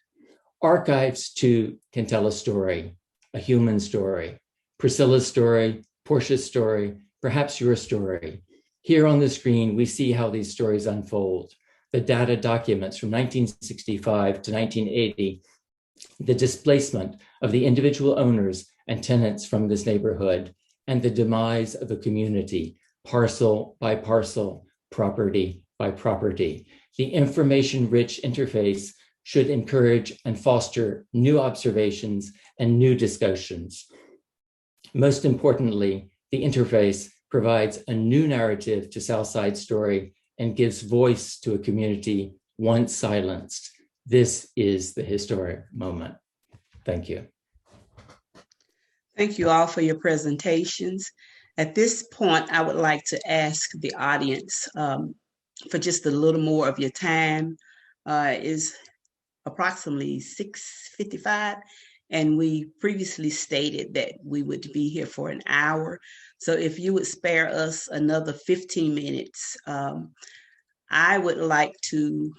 Archives, too, can tell a story, a human story. Priscilla's story, Portia's story, perhaps your story. Here on the screen, we see how these stories unfold. The data documents from 1965 to 1980, the displacement of the individual owners and tenants from this neighborhood, and the demise of a community, parcel by parcel, property by property. The information-rich interface should encourage and foster new observations and new discussions. Most importantly, the interface provides a new narrative to Southside story and gives voice to a community once silenced. This is the historic moment. Thank you. Thank you all for your presentations. At this point, I would like to ask the audience for just a little more of your time. Is approximately 6:55, and we previously stated that we would be here for an hour. So if you would spare us another 15 minutes, I would like to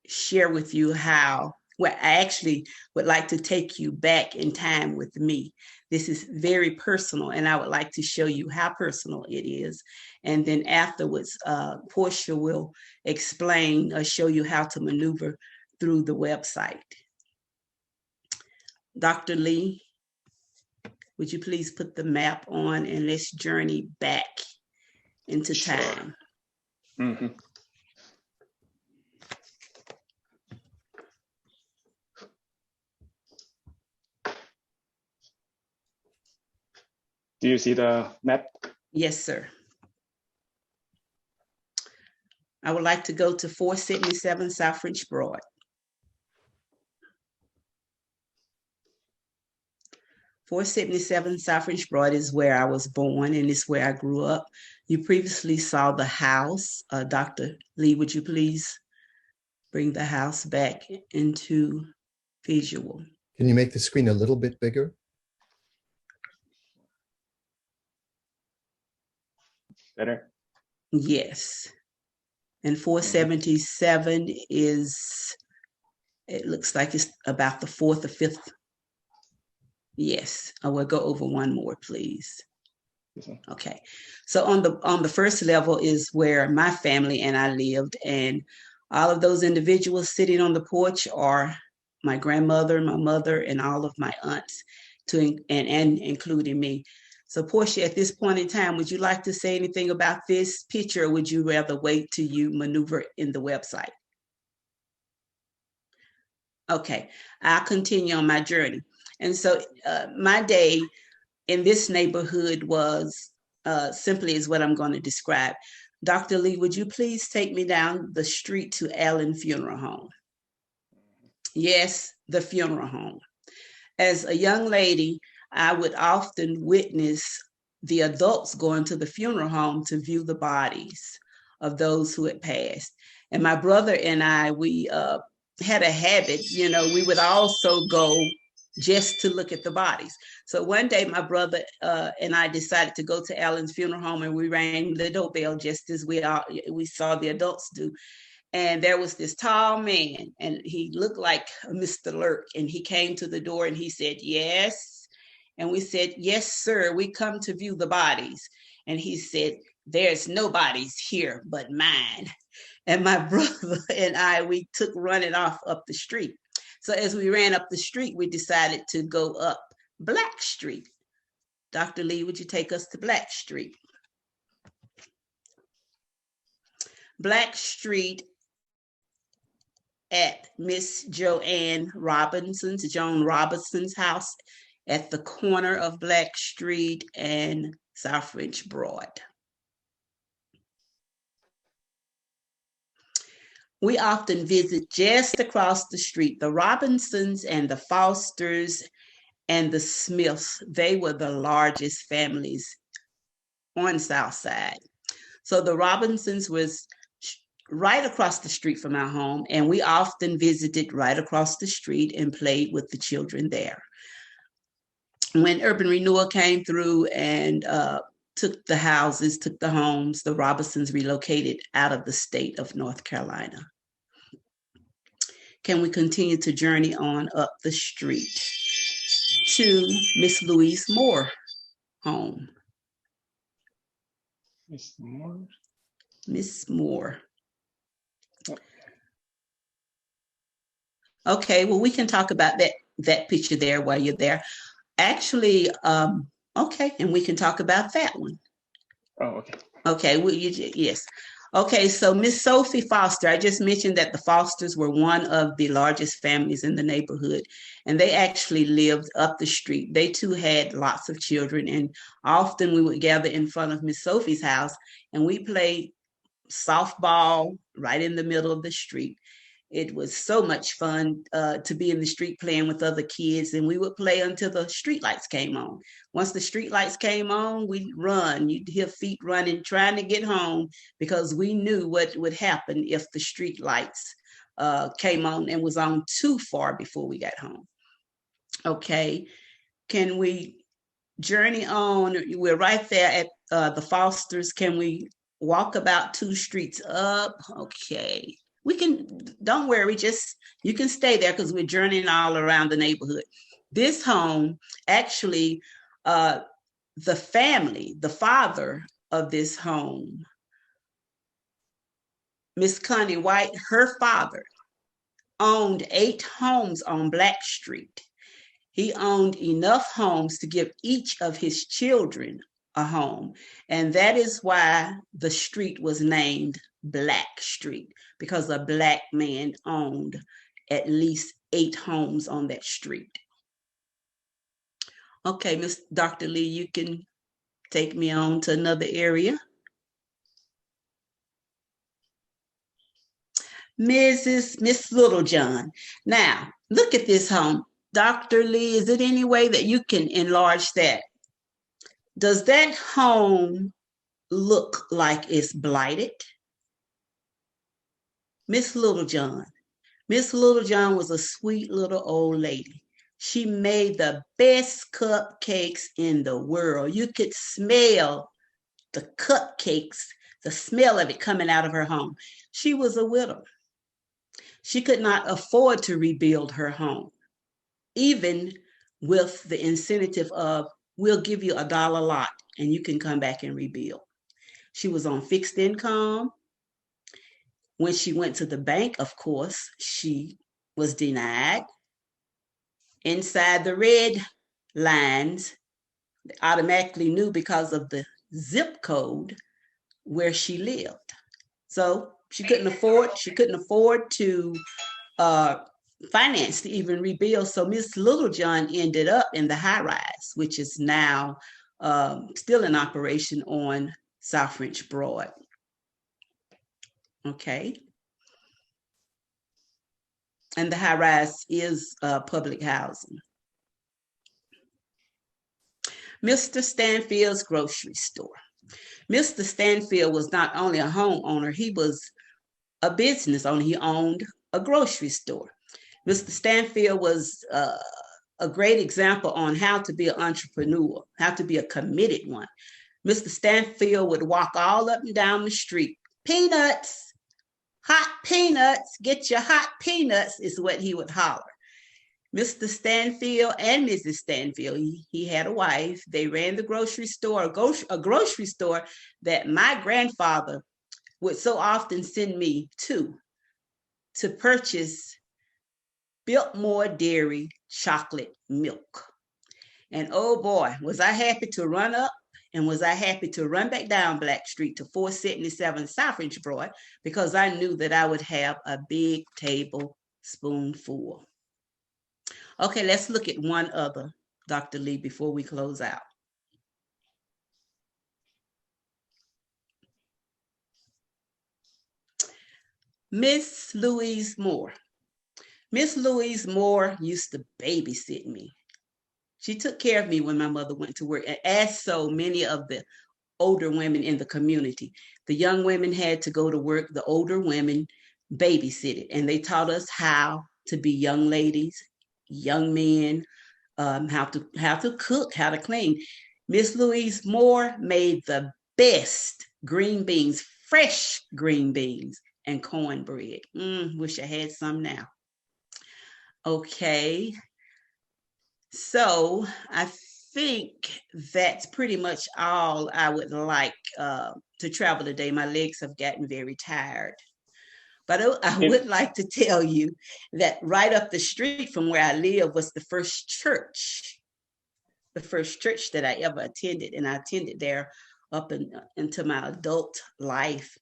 share with you how, well, I actually would like to take you back in time with me. This is very personal, and I would like to show you how personal it is. And then afterwards, Portia will explain or show you how to maneuver through the website. Dr. Lee, would you please put the map on and let's journey back into time. Mm-hmm. Do you see the map? Yes, sir. I would like to go to 477 South French Broad. 477 South French Broad is where I was born and it's where I grew up. You previously saw the house. Dr. Lee, would you please bring the house back into visual? Can you make the screen a little bit bigger? Better? Yes. And 477 is, it looks like it's about the fourth or fifth. Yes, I will go over one more, please. Okay, so on the first level is where my family and I lived, and all of those individuals sitting on the porch are my grandmother, my mother, and all of my aunts, and including me. So Portia, at this point in time, would you like to say anything about this picture, or would you rather wait till you maneuver in the website? Okay, I'll continue on my journey. And so my day in this neighborhood was simply is what I'm going to describe. Dr. Lee, would you please take me down the street to Allen Funeral Home? Yes, the funeral home. As a young lady, I would often witness the adults going to the funeral home to view the bodies of those who had passed. And my brother and I, we had a habit, we would also go just to look at the bodies. So one day my brother and I decided to go to Allen's funeral home, and we rang the doorbell just as we saw the adults do. And there was this tall man, and he looked like Mr. Lurk, and he came to the door and he said, "Yes." And we said, "Yes, sir, we come to view the bodies." And he said, "There's no bodies here but mine." And my brother and I, we took running off up the street. So as we ran up the street, we decided to go up Black Street. Dr. Lee, would you take us to Black Street? Black Street at Miss Joan Robinson's house at the corner of Black Street and South French Broad. We often visit just across the street. The Robinsons and the Fosters and the Smiths, they were the largest families on Southside. So the Robinsons was right across the street from our home, and we often visited right across the street and played with the children there. When Urban Renewal came through and took the houses, took the homes, the Robinsons relocated out of the state of North Carolina. Can we continue to journey on up the street to Miss Louise Moore home? Miss Moore. Miss Moore. Okay, well, we can talk about that picture there while you're there. Actually, okay, and we can talk about that one. Oh, okay. Okay, well, yes. Okay, so Miss Sophie Foster, I just mentioned that the Fosters were one of the largest families in the neighborhood, and they actually lived up the street. They too had lots of children, and often we would gather in front of Miss Sophie's house, and we played softball right in the middle of the street. It was so much fun to be in the street playing with other kids, and we would play until the street lights came on. Once the street lights came on, we'd run. You'd hear feet running, trying to get home, because we knew what would happen if the street lights came on and was on too far before we got home. Okay, can we journey on? We're right there at the Fosters. Can we walk about 2 streets up? Okay. We can, don't worry, just, you can stay there because we're journeying all around the neighborhood. This home, actually, the family, the father of this home, Miss Connie White, her father owned 8 homes on Black Street. He owned enough homes to give each of his children a home. And that is why the street was named Black Street, because a Black man owned at least 8 homes on that street. Okay, Miss Dr. Lee, you can take me on to another area. Miss Littlejohn. Now, look at this home. Dr. Lee, is it any way that you can enlarge that? Does that home look like it's blighted? Miss Littlejohn. Miss Littlejohn was a sweet little old lady. She made the best cupcakes in the world. You could smell the cupcakes, the smell of it coming out of her home. She was a widow. She could not afford to rebuild her home, even with the incentive of, we'll give you $1 a lot and you can come back and rebuild. She was on fixed income. When she went to the bank, of course, she was denied. Inside the red lines, they automatically knew because of the zip code where she lived. So she couldn't afford to finance to even rebuild. So Miss Littlejohn ended up in the high rise, which is now still in operation on South French Broad. Okay. And the high rise is public housing. Mr. Stanfield's grocery store. Mr. Stanfield was not only a homeowner, he was a business owner. He owned a grocery store. Mr. Stanfield was a great example on how to be an entrepreneur, how to be a committed one. Mr. Stanfield would walk all up and down the street. Peanuts, hot peanuts, get your hot peanuts is what he would holler. Mr. Stanfield and Mrs. Stanfield, he had a wife. They ran the grocery store, a grocery store that my grandfather would so often send me to purchase Biltmore Dairy chocolate milk. And oh boy, was I happy to run up and was I happy to run back down Black Street to 477 South French Broad, because I knew that I would have a big tablespoonful. Okay, let's look at one other, Dr. Lee, before we close out. Miss Louise Moore. Miss Louise Moore used to babysit me. She took care of me when my mother went to work, and as so many of the older women in the community. The young women had to go to work, the older women babysitted, and they taught us how to be young ladies, young men, how to cook, how to clean. Miss Louise Moore made the best green beans, fresh green beans, and cornbread. Wish I had some now. Okay, so I think that's pretty much all I would like to travel today. My legs have gotten very tired. But I would like to tell you that right up the street from where I live was the first church that I ever attended. And I attended there up into my adult life,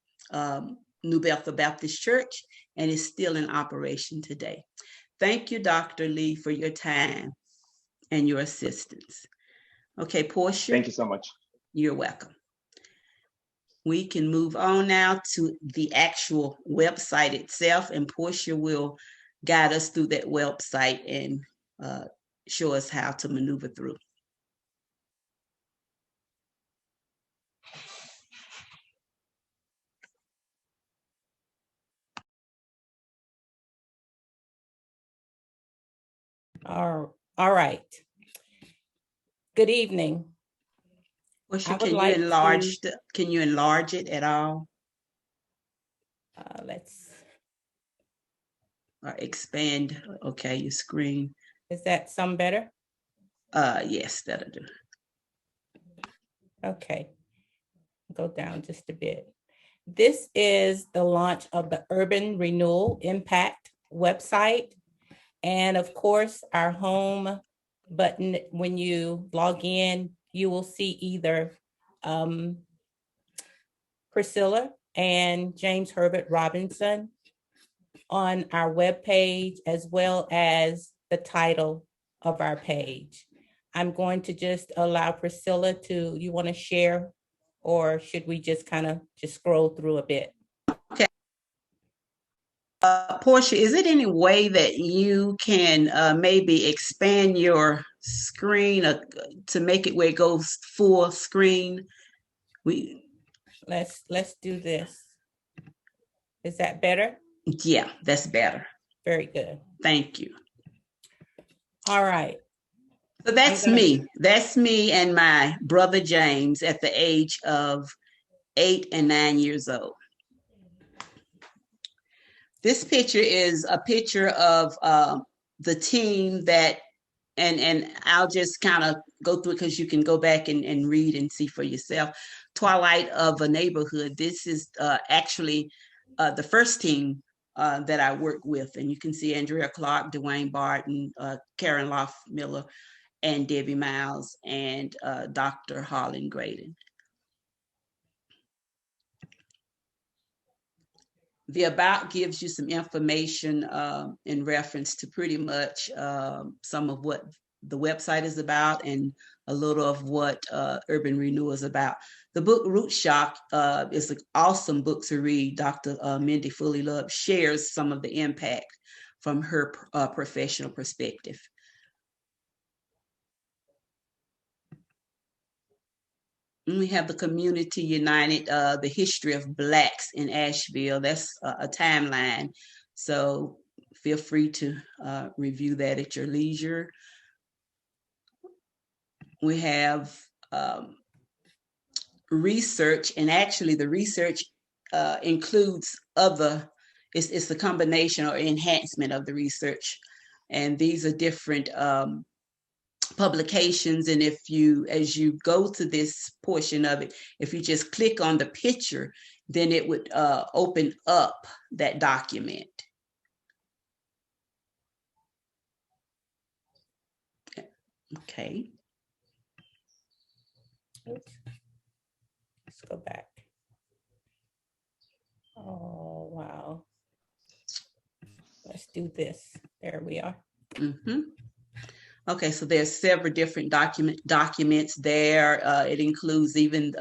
New Bethel Baptist Church, and it's still in operation today. Thank you, Dr. Lee, for your time and your assistance. Okay, Portia. Thank you so much. You're welcome. We can move on now to the actual website itself, and Portia will guide us through that website and show us how to maneuver through. All right. Good evening. Portia, can you enlarge it at all? Let's. Or expand, okay, your screen. Is that some better? Yes, that'll do. Okay, go down just a bit. This is the launch of the Urban Renewal Impact website. And of course, our home button, when you log in, you will see either Priscilla and James Herbert Robinson on our webpage, as well as the title of our page. I'm going to just allow Priscilla to, you want to share, or should we just kind of just scroll through a bit? Okay. Portia, is it any way that you can maybe expand your screen to make it where it goes full screen? Let's do this. Is that better? Yeah, that's better. Very good. Thank you. All right. So that's me. That's me and my brother James at the age of 8 and 9 years old. This picture is a picture of the team that, and I'll just kind of go through it because you can go back and read and see for yourself. Twilight of a Neighborhood. This is actually the first team that I work with. And you can see Andrea Clark, Dwayne Barton, Karen Loft-Miller, and Debbie Miles, and Dr. Harlan Graydon. The about gives you some information in reference to pretty much some of what the website is about and a little of what Urban Renewal is about. The book Root Shock is an awesome book to read. Dr. Mindy Foley Love shares some of the impact from her professional perspective. And we have the Community United, the history of Blacks in Asheville. That's a timeline. So feel free to review that at your leisure. We have research, and actually the research includes it's a combination or enhancement of the research. And these are different publications. And as you go to this portion of it, if you just click on the picture, then it would open up that document. Okay. Let's go back. Oh, wow. Let's do this. There we are. Mm-hmm. Okay, so there's several different documents there. It includes even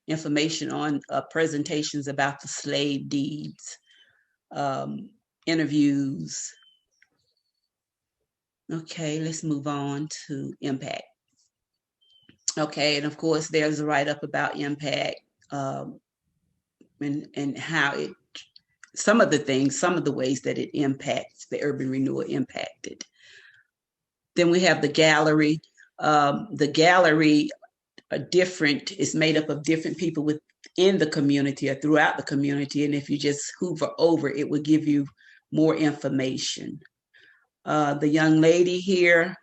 information on presentations about the slave deeds, interviews. Okay, let's move on to impact. Okay, and of course there's a write-up about impact and how it, some of the ways that it impacts, the Urban Renewal impacted. Then we have the gallery. The gallery is made up of different people within the community or throughout the community. And if you just hoover over, it will give you more information. The young lady here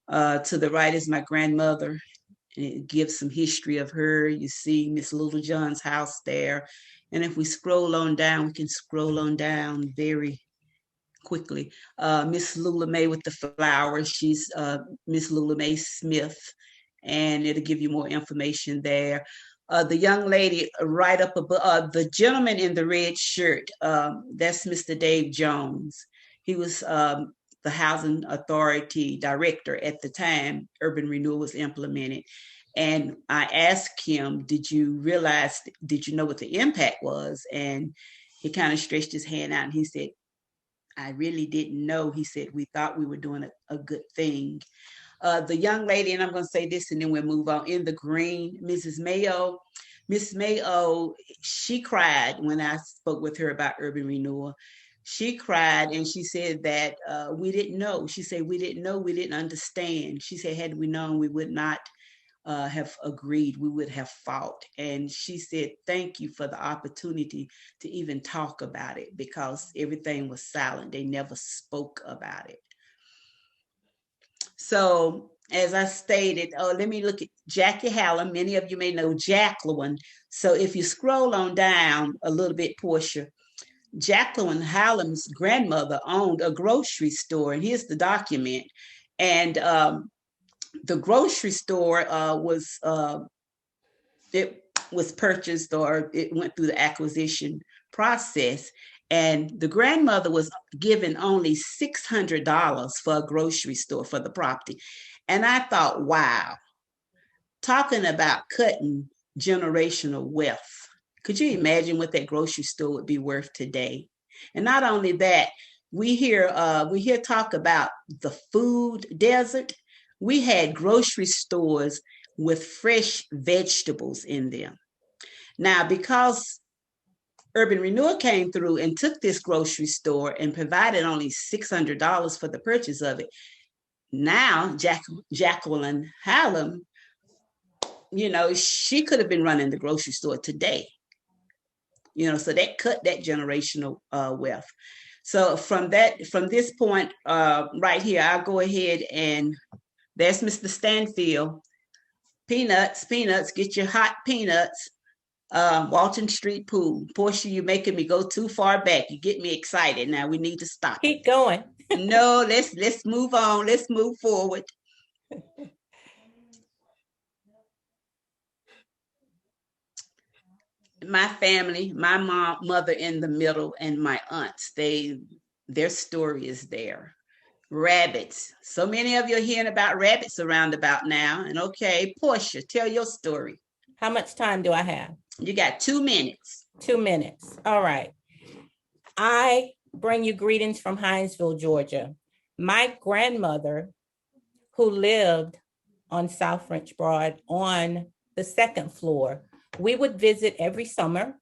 to the right is my grandmother, And it gives some history of her. You see Miss Little John's house there. And if we scroll on down, we can scroll on down very quickly. Miss Lula Mae with the flowers, she's Miss Lula Mae Smith, and it'll give you more information there. The young lady right up above, the gentleman in the red shirt, that's Mr. Dave Jones. He was the Housing Authority Director at the time Urban Renewal was implemented. And I asked him, did you know what the impact was? And he kind of stretched his hand out and he said, I really didn't know. He said, we thought we were doing a good thing. The young lady, and I'm going to say this and then we'll move on, in the green, Mrs. Mayo. Miss Mayo, she cried when I spoke with her about Urban Renewal. She cried and she said that we didn't know. She said, we didn't know, we didn't understand. She said, had we known, we would not have agreed, we would have fought. And she said, thank you for the opportunity to even talk about it, because everything was silent. They never spoke about it. So as I stated, let me look at Jackie Hallam. Many of you may know Jacqueline. So if you scroll on down a little bit, Portia, Jacqueline Hallam's grandmother owned a grocery store, and here's the document. And the grocery store it was purchased, or it went through the acquisition process. And the grandmother was given only $600 for a grocery store for the property. And I thought, wow, talking about cutting generational wealth. Could you imagine what that grocery store would be worth today? And not only that, we hear talk about the food desert. We had grocery stores with fresh vegetables in them. Now, because Urban Renewal came through and took this grocery store and provided only $600 for the purchase of it, now Jacqueline Hallam, she could have been running the grocery store today. So that cut that generational wealth. So from this point right here, I'll go ahead and there's Mr. Stanfield. Peanuts, get your hot peanuts. Walton Street Pool. Portia, you're making me go too far back. You get me excited. Now we need to stop. Keep going. No, let's move on. Let's move forward. My family, my mother in the middle, and my aunts, their story is there. Rabbits. So many of you are hearing about rabbits around about now. And okay, Portia, tell your story. How much time do I have? You got 2 minutes. 2 minutes. All right. I bring you greetings from Hinesville, Georgia. My grandmother, who lived on South French Broad on the 2nd floor, we would visit every summer.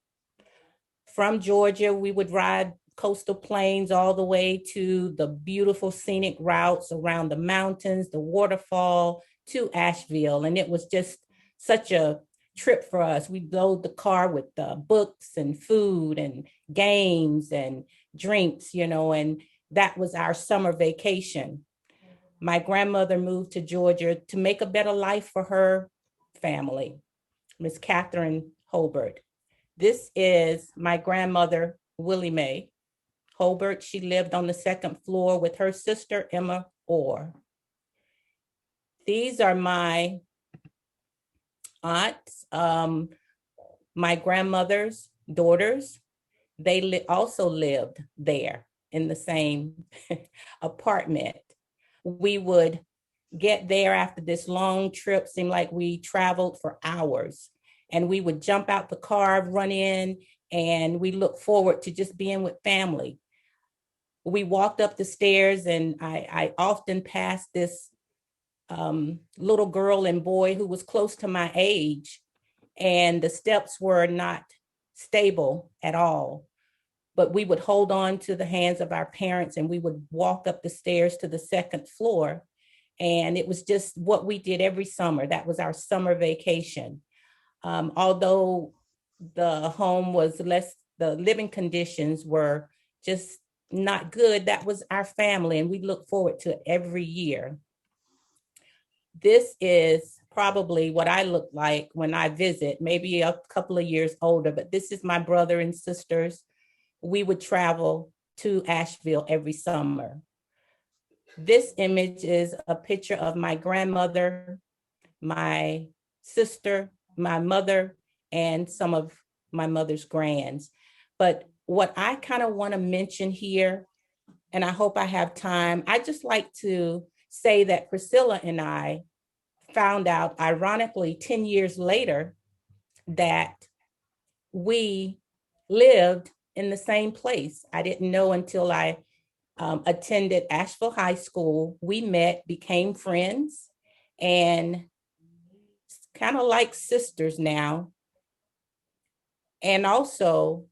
From Georgia, we would ride coastal plains all the way to the beautiful scenic routes around the mountains, the waterfall, to Asheville. And it was just such a trip for us. We'd load the car with books and food and games and drinks, and that was our summer vacation. My grandmother moved to Georgia to make a better life for her family, Miss Catherine Holbert. This is my grandmother, Willie Mae Holbert. She lived on the 2nd floor with her sister, Emma Orr. These are my aunts, my grandmother's daughters. They also lived there in the same apartment. We would get there after this long trip, seemed like we traveled for hours, and we would jump out the car, run in, and we look forward to just being with family. We walked up the stairs, and I often passed this little girl and boy who was close to my age, and the steps were not stable at all. But we would hold on to the hands of our parents, and we would walk up the stairs to the 2nd floor. And it was just what we did every summer. That was our summer vacation. Although the home was less, the living conditions were just not good, that was our family, and we look forward to it every year. This is probably what I look like when I visit, maybe a couple of years older, but this is my brother and sisters. We would travel to Asheville every summer. This image is a picture of my grandmother, my sister, my mother, and some of my mother's grands. But what I kind of want to mention here, and I hope I have time, I just like to say that Priscilla and I found out, ironically, 10 years later, that we lived in the same place. I didn't know until I attended Asheville High School. We met, became friends, and kind of like sisters now. And also,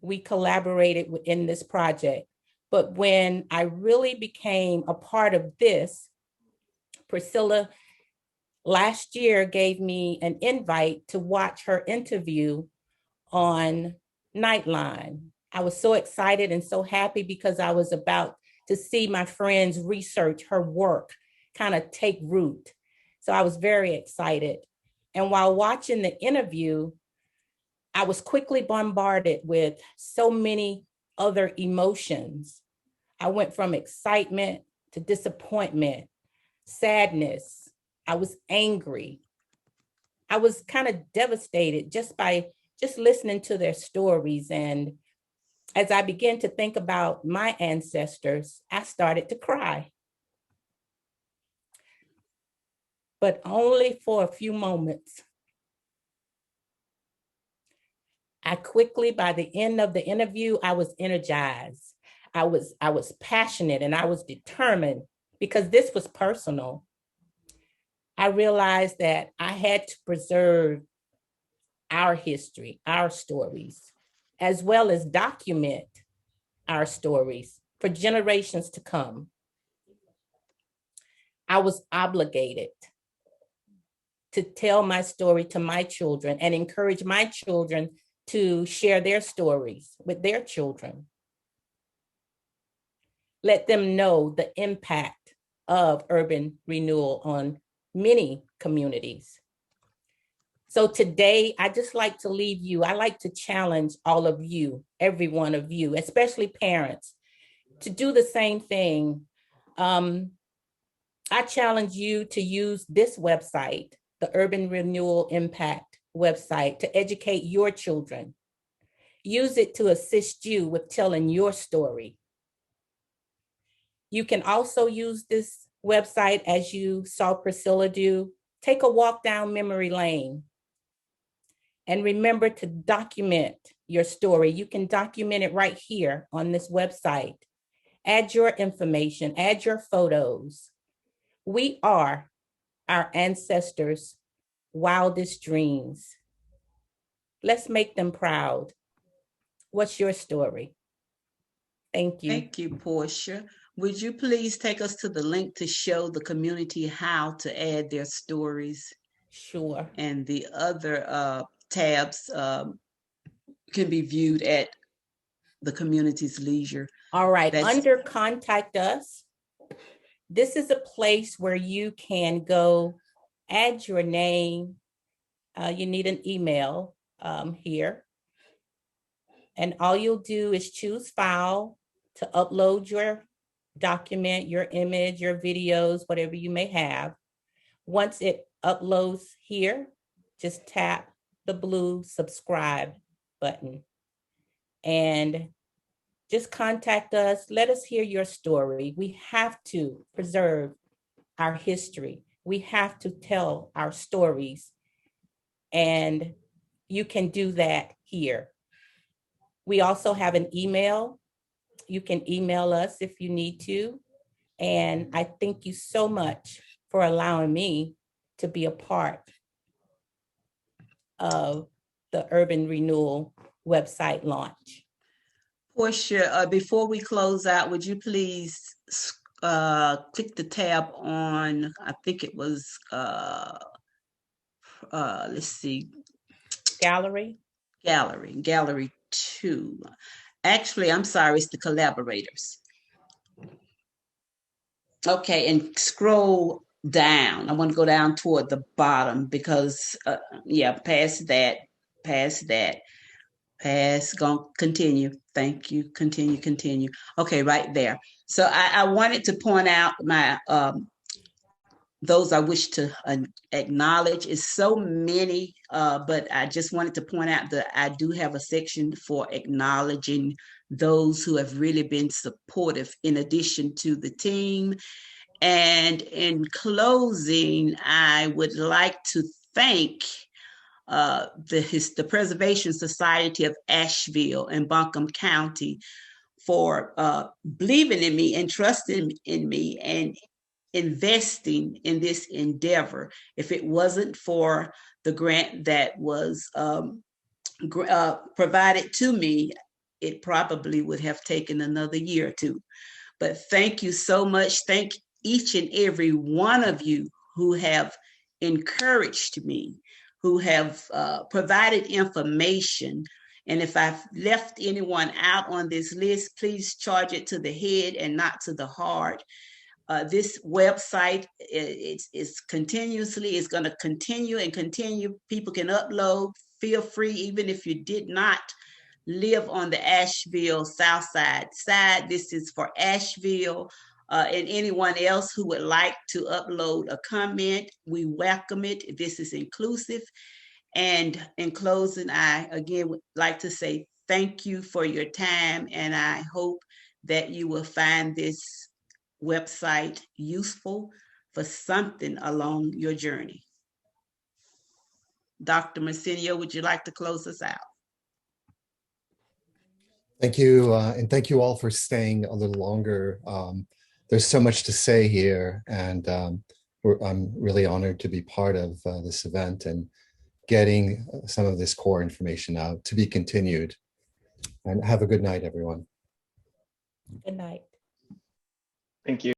we collaborated in this project. But when I really became a part of this, Priscilla last year gave me an invite to watch her interview on Nightline. I was so excited and so happy because I was about to see my friend's research, her work kind of take root. So I was very excited. And while watching the interview, I was quickly bombarded with so many other emotions. I went from excitement to disappointment, sadness. I was angry. I was kind of devastated just listening to their stories. And as I began to think about my ancestors, I started to cry. But only for a few moments. I quickly, by the end of the interview, I was energized. I was passionate and I was determined because this was personal. I realized that I had to preserve our history, our stories, as well as document our stories for generations to come. I was obligated to tell my story to my children and encourage my children to share their stories with their children. Let them know the impact of urban renewal on many communities. So today, I just like to leave you, I like to challenge all of you, every one of you, especially parents, to do the same thing. I challenge you to use this website, the Urban Renewal Impact website, to educate your children. Use it to assist you with telling your story. You can also use this website, as you saw Priscilla do. Take a walk down memory lane. And remember to document your story. You can document it right here on this website. Add your information, add your photos. We are our ancestors' wildest dreams. Let's make them proud. What's your story? Thank you. Thank you, Portia. Would you please take us to the link to show the community how to add their stories? Sure. And the other tabs can be viewed at the community's leisure. All right, under Contact Us, this is a place where you can go add your name. You need an email here. And all you'll do is choose File to upload your document, your image, your videos, whatever you may have. Once it uploads here, just tap the blue subscribe button and just contact us. Let us hear your story. We have to preserve our history. We have to tell our stories, and you can do that here. We also have an email. You can email us if you need to. And I thank you so much for allowing me to be a part of the Urban Renewal website launch. Portia, before we close out, would you please click the tab on, I think it was, let's see. Gallery 2. Actually, I'm sorry, it's the collaborators. Okay, and scroll down. I want to go down toward the bottom because, yeah, past that, gonna continue. Thank you. Continue. Okay, right there. So I wanted to point out my those I wish to acknowledge. Is so many, but I just wanted to point out that I do have a section for acknowledging those who have really been supportive in addition to the team. And in closing, I would like to thank the Preservation Society of Asheville and Buncombe County for believing in me and trusting in me and investing in this endeavor. If it wasn't for the grant that was provided to me, it probably would have taken another year or two. But thank you so much. Thank each and every one of you who have encouraged me, who have provided information. And if I've left anyone out on this list, please charge it to the head and not to the heart. This website is continuously, is going to continue and continue. People can upload, feel free, even if you did not live on the Asheville Southside side. This is for Asheville and anyone else who would like to upload a comment. We welcome it. This is inclusive. And in closing, I again would like to say thank you for your time, and I hope that you will find this website useful for something along your journey. Dr. Marciano, would you like to close us out? Thank you, and thank you all for staying a little longer. There's so much to say here, and I'm really honored to be part of this event and getting some of this core information out, to be continued. And have a good night, everyone. Good night. Thank you.